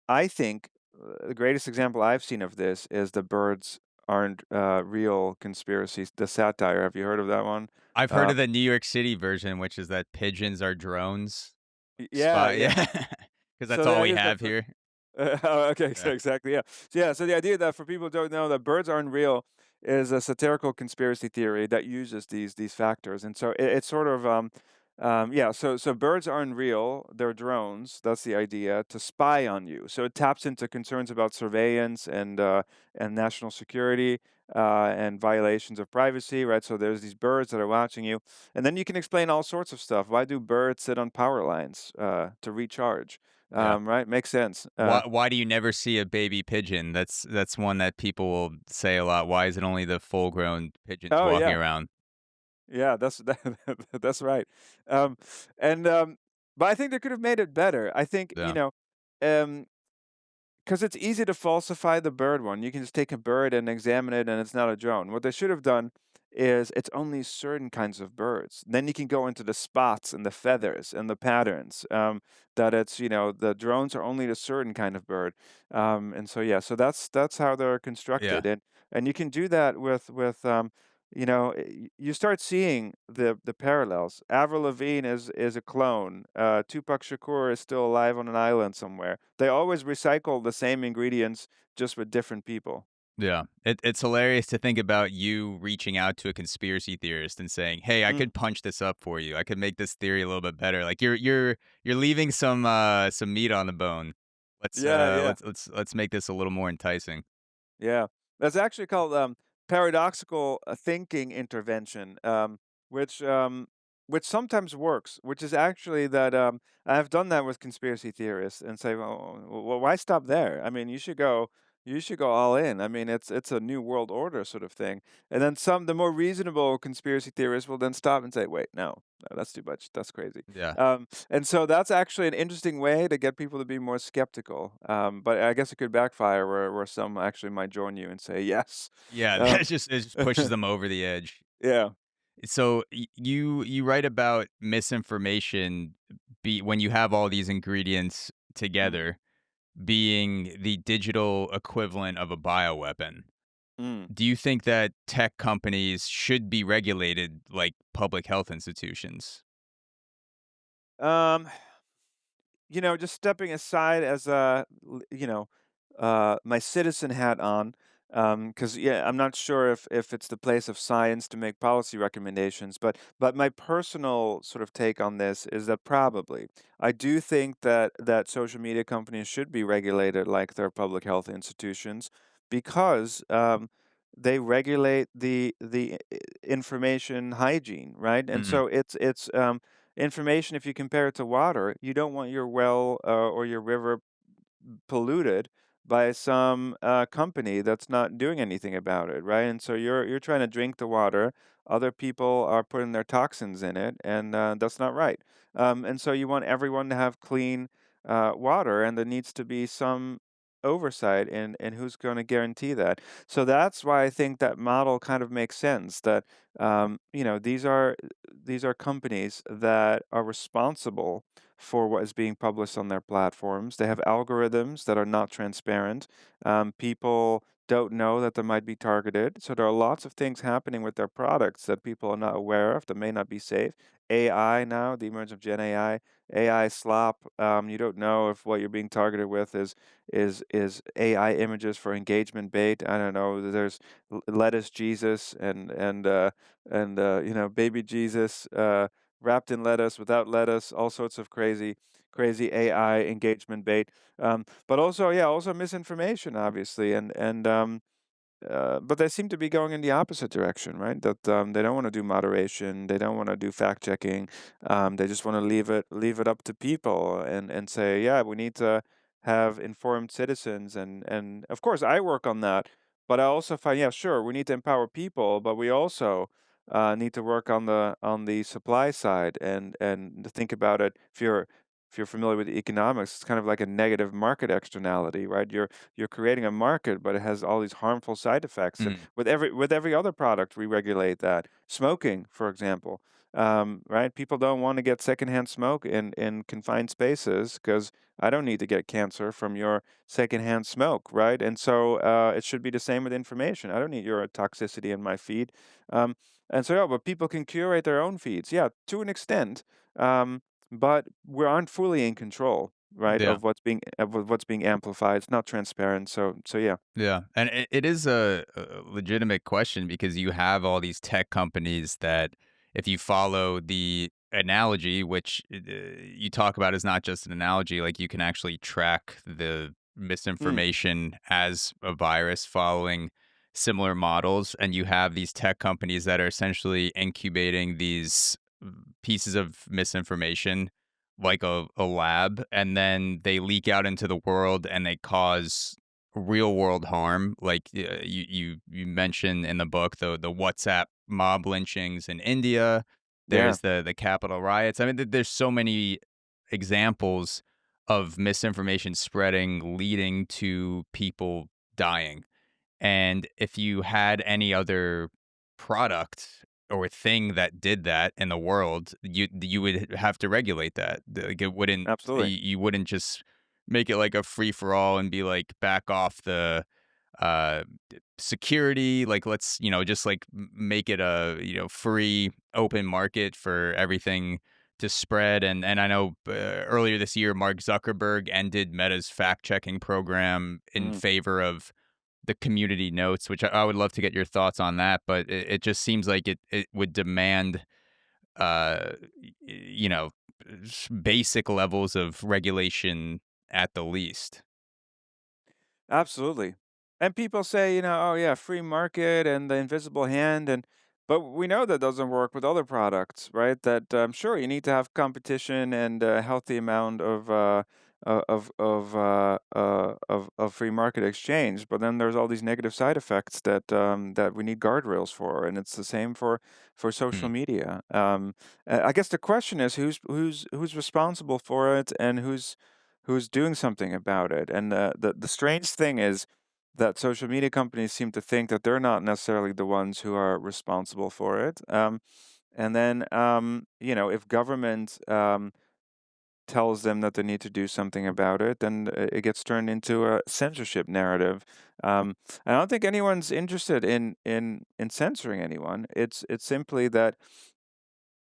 I think the greatest example I've seen of this is the birds aren't real conspiracies. The satire. Have you heard of that one? I've heard Uh, of the New York City version, which is that pigeons are drones. yeah, Spy, yeah. yeah, because that's So the all we idea is that have here. oh, okay, so Yeah, exactly, yeah. So the idea that for people who don't know that birds aren't real is a satirical conspiracy theory that uses these factors, and so it's sort of yeah. So birds aren't real; they're drones. That's the idea to spy on you. So it taps into concerns about surveillance and national security and violations of privacy, right? So there's these birds that are watching you, and then you can explain all sorts of stuff. Why do birds sit on power lines to recharge? yeah. Right, makes sense. Why do you never see a baby pigeon? That's one that people will say a lot. Why is it only the full-grown pigeons Oh, walking yeah. around? Yeah, that's that's right. Um, and, but I think they could have made it better. I think, Yeah, um 'cause it's easy to falsify the bird one. You can just take a bird and examine it, and it's not a drone. What they should have done is it's only certain kinds of birds. Then you can go into the spots and the feathers and the patterns, that it's, the drones are only a certain kind of bird. And so, yeah, so that's how they're yeah. constructed, and you can do that you start seeing the parallels. Avril Lavigne is a clone. Tupac Shakur is still alive on an island somewhere. They always recycle the same ingredients, just with different people. Yeah, it's hilarious to think about you reaching out to a conspiracy theorist and saying, "Hey, I Mm. could punch this up for you. I could make this theory a little bit better." Like you're leaving some meat on the bone. Yeah, yeah. Let's make this a little more enticing. Yeah, that's actually called paradoxical thinking intervention, which sometimes works. Which is actually that I've done that with conspiracy theorists and say, well, why stop there? I mean, you should go all in. I mean, it's a new world order sort of thing. And then the more reasonable conspiracy theorists will then stop and say, wait, no, no, that's too much. That's crazy. Yeah. And so that's actually an interesting way to get people to be more skeptical. But I guess it could backfire where some actually might join you and say yes. Yeah, Um, it just pushes them over the edge. yeah. So you write about misinformation be when you have all these ingredients Mm, together being the digital equivalent of a bioweapon. mm. Do you think that tech companies should be regulated like public health institutions? Um, just stepping aside as my citizen hat on, because yeah, I'm not sure if it's the place of science to make policy recommendations, but my personal sort of take on this is that probably I do think that social media companies should be regulated like their public health institutions because they regulate the information hygiene, right? And Mhm. so it's information. If you compare it to water, you don't want your well or your river polluted by some company that's not doing anything about it, right? And so you're trying to drink the water. Other people are putting their toxins in it, and that's not right. And so you want everyone to have clean water, and there needs to be some oversight in who's going to guarantee that. So that's why I think that model kind of makes sense. That these are companies that are responsible for what is being published on their platforms. They have algorithms that are not transparent. People don't know that they might be targeted. So there are lots of things happening with their products that people are not aware of that may not be safe. AI now, the emergence of Gen AI slop. You don't know if what you're being targeted with is AI images for engagement bait. I don't know. There's lettuce Jesus and baby Jesus. Wrapped in lettuce, without lettuce, all sorts of crazy crazy AI engagement bait. But also, yeah, also misinformation, obviously, but they seem to be going in the opposite direction, right? That they don't want to do moderation, they don't want to do fact checking. They just want to leave it up to people and say, yeah, we need to have informed citizens, and of course I work on that, but I also find, yeah, sure, we need to empower people, but we also need to work on the supply side and to think about it. If you're familiar with economics, it's kind of like a negative market externality, right? You're creating a market, but it has all these harmful side effects. And Mm. with every other product, we regulate that. Smoking, for example, right? People don't want to get secondhand smoke in confined spaces because I don't need to get cancer from your secondhand smoke, right? And so it should be the same with information. I don't need your toxicity in my feed. Um, and so, yeah, but people can curate their own feeds, yeah, to an extent. But we aren't fully in control, right, Yeah. of what's being amplified. It's not transparent. So yeah. Yeah, and it is a legitimate question because you have all these tech companies that, if you follow the analogy, which you talk about is not just an analogy, like you can actually track the Mm, misinformation as a virus following similar models, and you have these tech companies that are essentially incubating these pieces of misinformation like a lab, and then they leak out into the world and they cause real world harm. Like you mentioned in the book, the WhatsApp mob lynchings in India. yeah, There's the Capitol riots. I mean, there's so many examples of misinformation spreading, leading to people dying. And if you had any other product or thing that did that in the world, you would have to regulate that. Like it wouldn't absolutely. you wouldn't just make it like a free for all and be like back off the uh security, like let's just like make it a free open market for everything to spread. And I know earlier this year Mark Zuckerberg ended Meta's fact checking program in Mm. favor of the community notes, which I would love to get your thoughts on that, but it just seems like it would demand, uh, you know, basic levels of regulation at the least. Absolutely. And people say, "Oh yeah, free market and the invisible hand," but we know that doesn't work with other products, right? That sure, you need to have competition and a healthy amount of free market exchange, but then there's all these negative side effects that we need guardrails for, and it's the same for social Mm, media. I guess the question is who's responsible for it and who's doing something about it. And the strange thing is that social media companies seem to think that they're not necessarily the ones who are responsible for it. And then, if government tells them that they need to do something about it, then it gets turned into a censorship narrative. I don't think anyone's interested in censoring anyone. It's simply that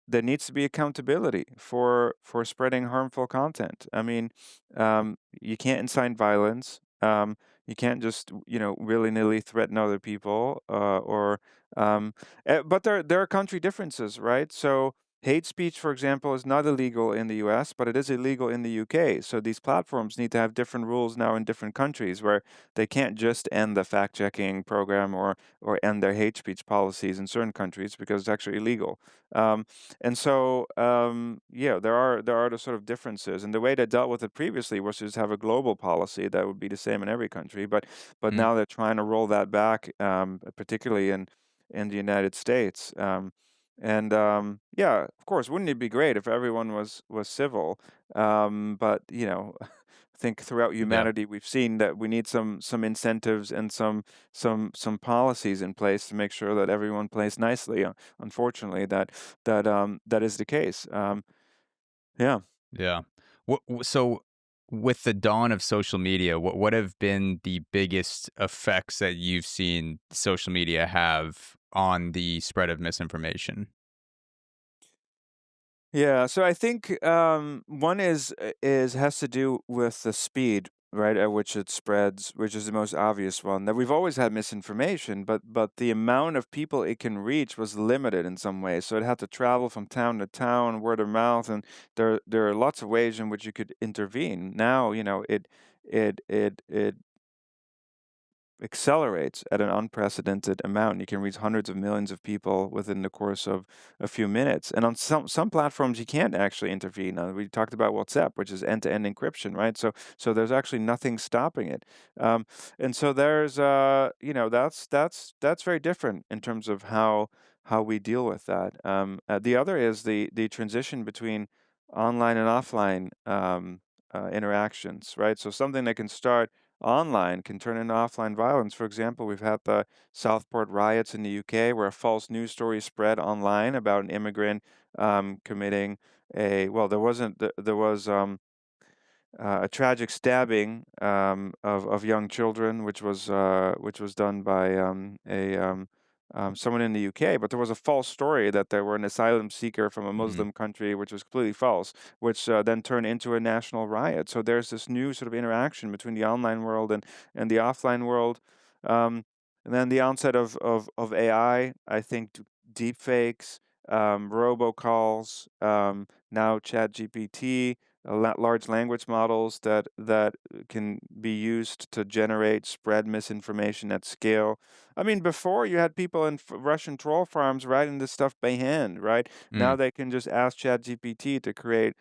there needs to be accountability for spreading harmful content. I mean, you can't incite violence. You can't just willy nilly threaten other people. But there are country differences, right? So hate speech, for example, is not illegal in the U.S., but it is illegal in the UK. So these platforms need to have different rules now in different countries, where they can't just end the fact checking program or end their hate speech policies in certain countries because it's actually illegal. And so, yeah, there are the sort of differences, and the way they dealt with it previously was to just have a global policy that would be the same in every country. But mm, now they're trying to roll that back, particularly in the United States. Yeah, of course, wouldn't it be great if everyone was civil? But I think throughout yeah. humanity we've seen that we need some incentives and some policies in place to make sure that everyone plays nicely. Unfortunately, that is the case. Yeah. Yeah. So, with the dawn of social media, what have been the biggest effects that you've seen social media have on the spread of misinformation? Yeah, so I think one is has to do with the speed. right, at which it spreads, which is the most obvious one. That we've always had misinformation, but the amount of people it can reach was limited in some way. So it had to travel from town to town, word of mouth, and there are lots of ways in which you could intervene. Now, it accelerates at an unprecedented amount. You can reach hundreds of millions of people within the course of a few minutes. And on some platforms, you can't actually intervene. We talked about WhatsApp, which is end-to-end encryption, right? So there's actually nothing stopping it. Um, and so there's that's very different in terms of how we deal with that. The other is the transition between online and offline interactions, right? So something that can start online can turn into offline violence. For example, we've had the Southport riots in the UK, where a false news story spread online about an immigrant committing there wasn't there was a tragic stabbing of young children, which was done by a someone in the UK. But there was a false story that there were an asylum seeker from a Mm, Muslim country, which was completely false, which then turned into a national riot. So there's this new sort of interaction between the online world and the offline world. Um, and then the onset of I think deepfakes, robocalls, now ChatGPT, large language models that can be used to generate, spread misinformation at scale. I mean, before you had people in Russian troll farms writing this stuff by hand, right? Now mm, they can just ask ChatGPT to create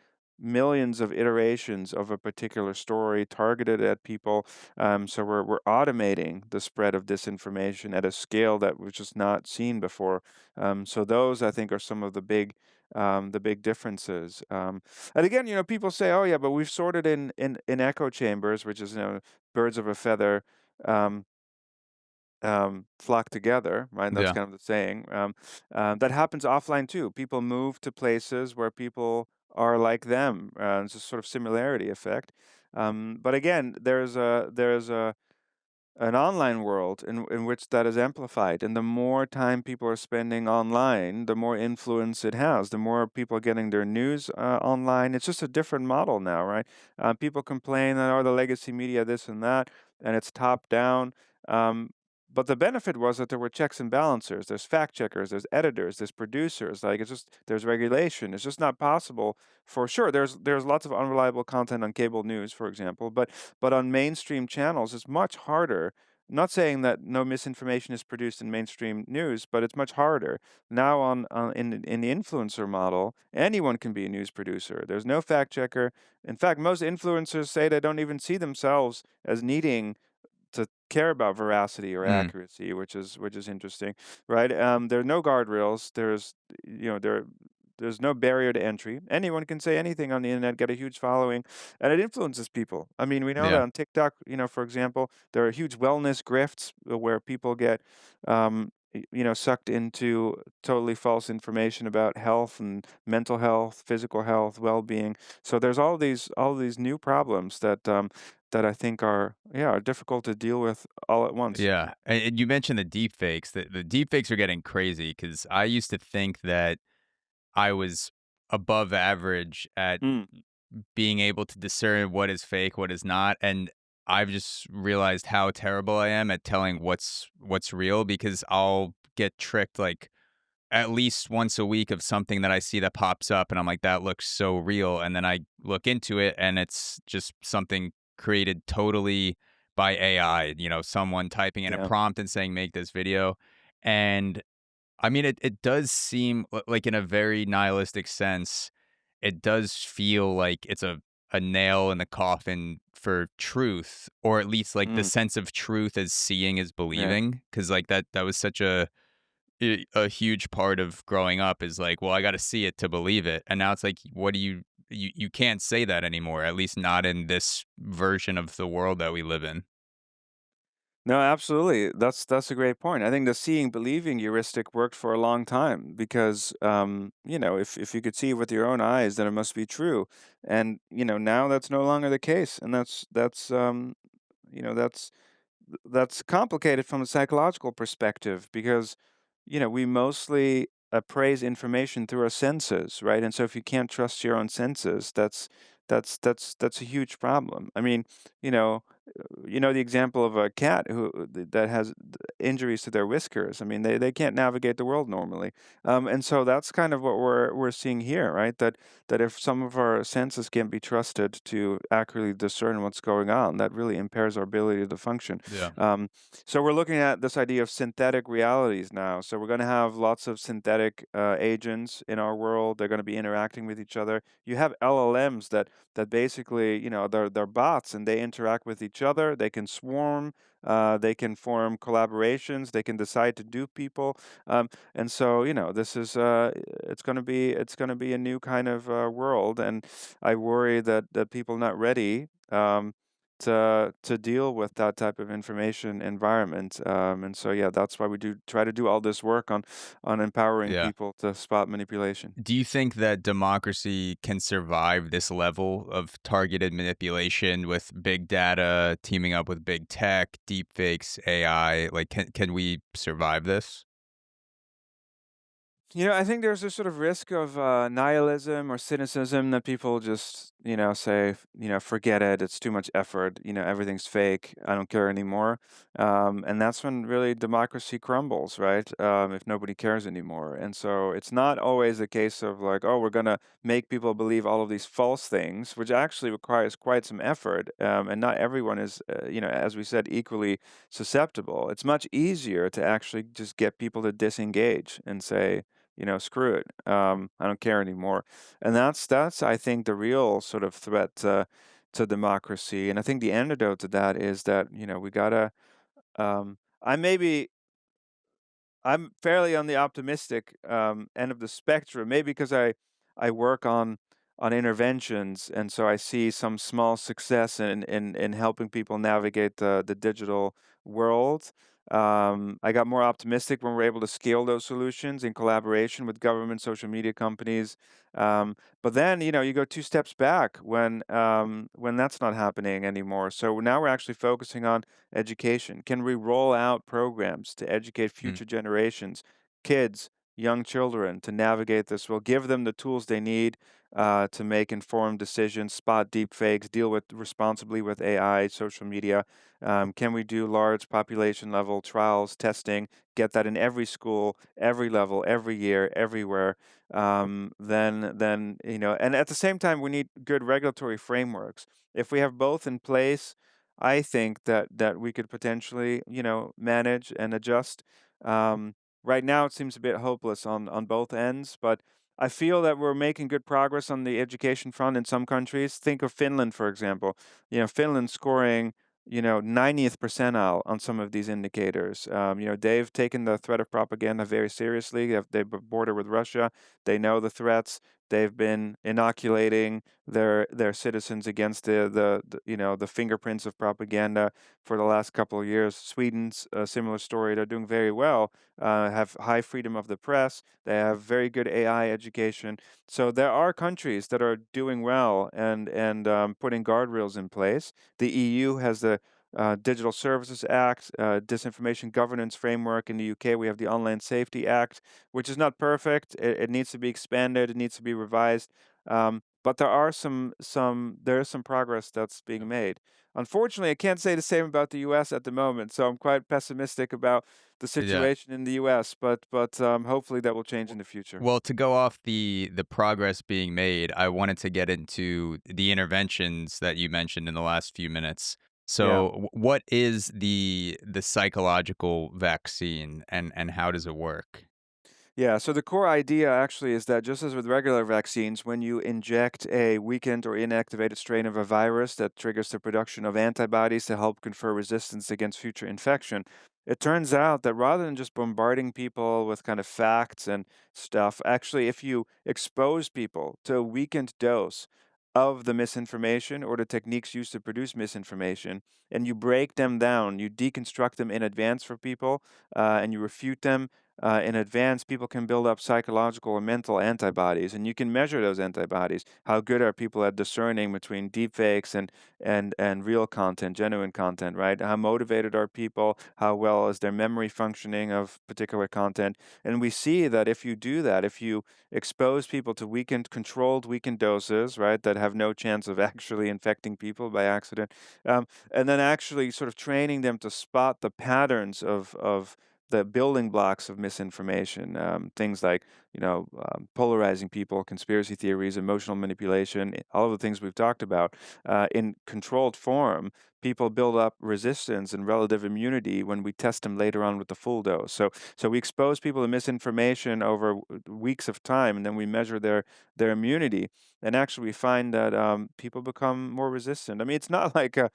millions of iterations of a particular story targeted at people. So we're automating the spread of disinformation at a scale that was just not seen before. So those, I think, are some of the big differences. And again, people say, "Oh yeah, but we've sorted in echo chambers, which is birds of a feather um, flock together," right? That's yeah. kind of the saying. That happens offline too. People move to places where people are like them. It's a sort of similarity effect. But again, there's a an online world in which that is amplified. And the more time people are spending online, the more influence it has. The more people are getting their news online. It's just a different model now, right? People complain that, oh, the legacy media, this and that, and it's top down. Um, but the benefit was that there were checks and balancers. There's fact checkers, there's editors, there's producers. Like it's just there's regulation. It's just not possible for sure. There's lots of unreliable content on cable news, for example, but on mainstream channels, it's much harder. I'm not saying that no misinformation is produced in mainstream news, but it's much harder. Now, in the influencer model, anyone can be a news producer. There's no fact checker. In fact, most influencers say they don't even see themselves as needing to care about veracity or Mm, accuracy, which is interesting, right? There are no guardrails. There's no barrier to entry. Anyone can say anything on the internet, get a huge following, and it influences people. I mean, we know that yeah. on TikTok, for example, there are huge wellness grifts where people get, sucked into totally false information about health and mental health, physical health, well-being. So there's all these new problems that I think are difficult to deal with all at once. Yeah. And you mentioned the deepfakes. The deepfakes are getting crazy because I used to think that I was above average at Mm, being able to discern what is fake, what is not, and I've just realized how terrible I am at telling what's real because I'll get tricked like at least once a week of something that I see that pops up and I'm like that looks so real and then I look into it and it's just something created totally by AI, someone typing in a yeah. prompt and saying make this video and I mean, it does seem like in a very nihilistic sense, it does feel like it's a nail in the coffin for truth, or at least like the Mm, sense of truth as seeing is yeah. believing. Cause like that was such a huge part of growing up is like, well, I got to see it to believe it. And now it's like, what do you can't say that anymore, at least not in this version of the world that we live in. No, absolutely. That's a great point. I think the seeing believing heuristic worked for a long time because if you could see it with your own eyes, then it must be true. And now that's no longer the case, and you know that's that's complicated from a psychological perspective because we mostly appraise information through our senses, right? And so if you can't trust your own senses, that's a huge problem. I mean, you know, the example of a cat that has injuries to their whiskers. I mean, they can't navigate the world normally, and so that's kind of what we're seeing here, right? That if some of our senses can't be trusted to accurately discern what's going on, that really impairs our ability to function. Yeah. Um, so we're looking at this idea of synthetic realities now. So we're going to have lots of synthetic agents in our world. They're going to be interacting with each other. You have LLMs that basically, they're bots and they interact with each other. They can swarm. They can form collaborations. They can decide to dupe people. And so, this is it's going to be a new kind of world. And I worry that people are not ready. To deal with that type of information environment. And so, yeah, that's why we do try to do all this work on empowering Yeah. people to spot manipulation. Do you think that democracy can survive this level of targeted manipulation with big data teaming up with big tech, deepfakes, AI? Like, can we survive this? I think there's a sort of risk of nihilism or cynicism that people just, say, forget it. It's too much effort. Everything's fake. I don't care anymore. And that's when really democracy crumbles, right? If nobody cares anymore. And so it's not always a case of like, oh, we're going to make people believe all of these false things, which actually requires quite some effort. And not everyone is, as we said, equally susceptible. It's much easier to actually just get people to disengage and say, screw it. I don't care anymore. And that's I think the real sort of threat to democracy. And I think the antidote to that is that we gotta. I maybe I'm fairly on the optimistic end of the spectrum, maybe because I work on interventions, and so I see some small success in helping people navigate the digital world. I got more optimistic when we're able to scale those solutions in collaboration with government, social media companies. But then you go two steps back when that's not happening anymore. So now we're actually focusing on education. Can we roll out programs to educate Mm. future generations, kids, young children, to navigate this? We'll give them the tools they need to make informed decisions, spot deep fakes, deal with responsibly with AI, social media. Can we do large population level trials, testing, get that in every school, every level, every year, everywhere? Then and at the same time, we need good regulatory frameworks. If we have both in place, I think that we could potentially, manage and adjust. Right now, it seems a bit hopeless on both ends, but I feel that we're making good progress on the education front in some countries. Think of Finland, for example. Finland scoring, 90th percentile on some of these indicators. They've taken the threat of propaganda very seriously. They border with Russia. They know the threats. They've been inoculating their citizens against the fingerprints of propaganda for the last couple of years. Sweden's a similar story. They're doing very well. Have high freedom of the press. They have very good AI education. So there are countries that are doing well and putting guardrails in place. The EU has the Digital Services Act, Disinformation Governance Framework. In the UK, we have the Online Safety Act, which is not perfect. It needs to be expanded. It needs to be revised. But there is some progress that's being made. Unfortunately, I can't say the same about the U.S. at the moment, so I'm quite pessimistic about the Yeah. situation in the U.S. But hopefully that will change in the future. Well, to go off the progress being made, I wanted to get into the interventions that you mentioned in the last few minutes. Yeah. So, what is the psychological vaccine, and how does it work? Yeah, so the core idea actually is that just as with regular vaccines, when you inject a weakened or inactivated strain of a virus that triggers the production of antibodies to help confer resistance against future infection, it turns out that rather than just bombarding people with kind of facts and stuff, actually, if you expose people to a weakened dose of the misinformation or the techniques used to produce misinformation, and you break them down, you deconstruct them in advance for people, and you refute them in advance, people can build up psychological or mental antibodies, and you can measure those antibodies. How good are people at discerning between deepfakes and real content, genuine content, right? How motivated are people? How well is their memory functioning of particular content? And we see that if you do that, if you expose people to controlled weakened doses, right, that have no chance of actually infecting people by accident, and then actually sort of training them to spot the patterns of the building blocks of misinformation, things like polarizing people, conspiracy theories, emotional manipulation, all of the things we've talked about in controlled form. People build up resistance and relative immunity when we test them later on with the full dose. So we expose people to misinformation over weeks of time, and then we measure their immunity, and actually we find that people become more resistant. I mean, it's not like a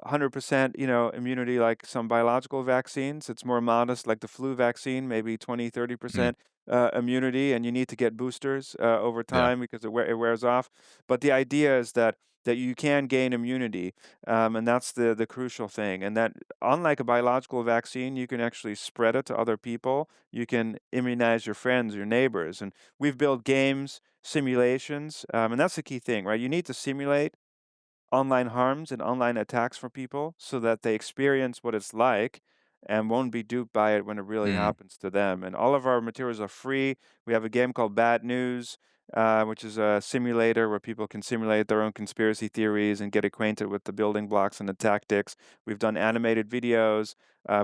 100% immunity like some biological vaccines. It's more modest, like the flu vaccine, maybe 20, Mm, 30% immunity, and you need to get boosters over yeah. time because it wears off. But the idea is that you can gain immunity, and that's the crucial thing. And that, unlike a biological vaccine, you can actually spread it to other people. You can immunize your friends, your neighbors, and we've built games, simulations, and that's the key thing, right? You need to simulate online harms and online attacks for people so that they experience what it's like and won't be duped by it when it really Mm. happens to them. And all of our materials are free. We have a game called Bad News, which is a simulator where people can simulate their own conspiracy theories and get acquainted with the building blocks and the tactics. We've done animated videos.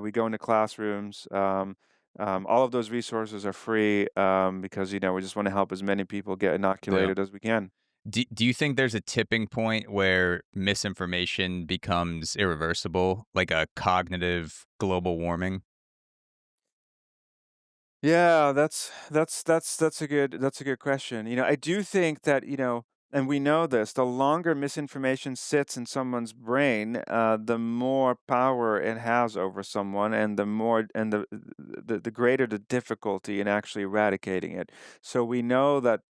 We go into classrooms. All of those resources are free because we just want to help as many people get Yeah. inoculated as we can. Do you think there's a tipping point where misinformation becomes irreversible, like a cognitive global warming? Yeah, that's a good question. I do think that, and we know this, the longer misinformation sits in someone's brain, the more power it has over someone, and the greater the difficulty in actually eradicating it. So we know that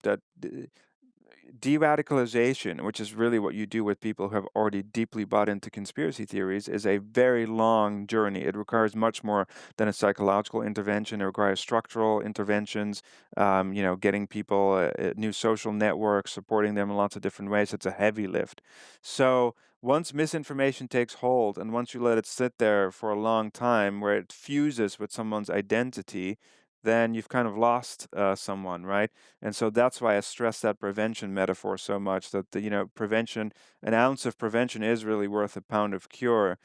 de-radicalization, which is really what you do with people who have already deeply bought into conspiracy theories, is a very long journey. It requires much more than a psychological intervention. It requires structural interventions, getting people new social networks, supporting them in lots of different ways. It's a heavy lift. So once misinformation takes hold, and once you let it sit there for a long time, where it fuses with someone's identity, then you've kind of lost someone, right? And so that's why I stress that prevention metaphor so much, that prevention, an ounce of prevention is really worth a pound of cure.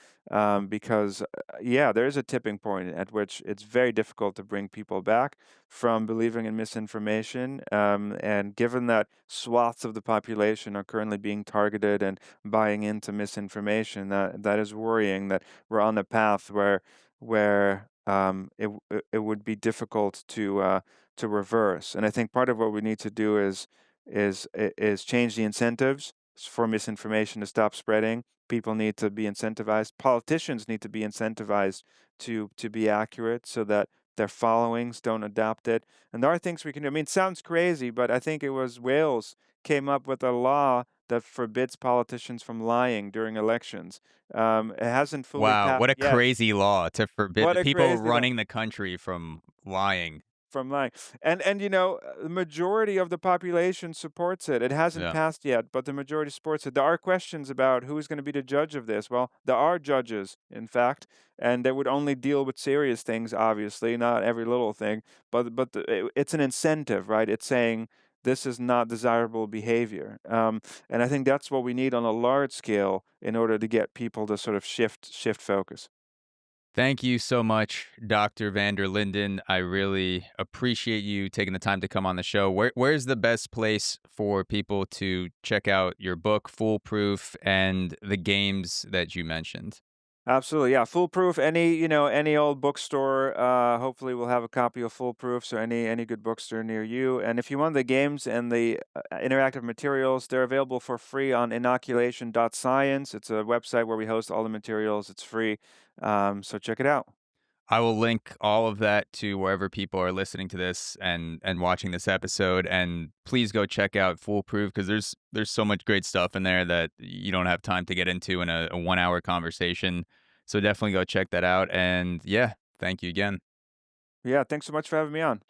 Because, yeah, there is a tipping point at which it's very difficult to bring people back from believing in misinformation. And given that swaths of the population are currently being targeted and buying into misinformation, that is worrying that we're on a path where it would be difficult to reverse. And I think part of what we need to do is change the incentives for misinformation to stop spreading. People need to be incentivized. Politicians need to be incentivized to be accurate so that their followings don't adopt it. And there are things we can do. I mean, it sounds crazy, but I think it was Wales came up with a law that forbids politicians from lying during elections. It hasn't fully Wow, passed what a yet. crazy law to forbid What the a people crazy law. running the country from lying. From lying. And the majority of the population supports it. It hasn't Yeah. passed yet, but the majority supports it. There are questions about who's going to be the judge of this. Well, there are judges, in fact, and they would only deal with serious things, obviously, not every little thing. It's an incentive, right? It's saying this is not desirable behavior, and I think that's what we need on a large scale in order to get people to sort of shift focus. Thank you so much, Dr. Vander Linden. I really appreciate you taking the time to come on the show. Where's the best place for people to check out your book, Foolproof, and the games that you mentioned? Absolutely, yeah. Foolproof. Any old bookstore. Hopefully, we'll have a copy of Foolproof. So any good bookstore near you. And if you want the games and the interactive materials, they're available for free on inoculation.science. It's a website where we host all the materials. It's free. So check it out. I will link all of that to wherever people are listening to this and watching this episode. And please go check out Foolproof because there's so much great stuff in there that you don't have time to get into in a 1 hour conversation. So definitely go check that out. And yeah, thank you again. Yeah, thanks so much for having me on.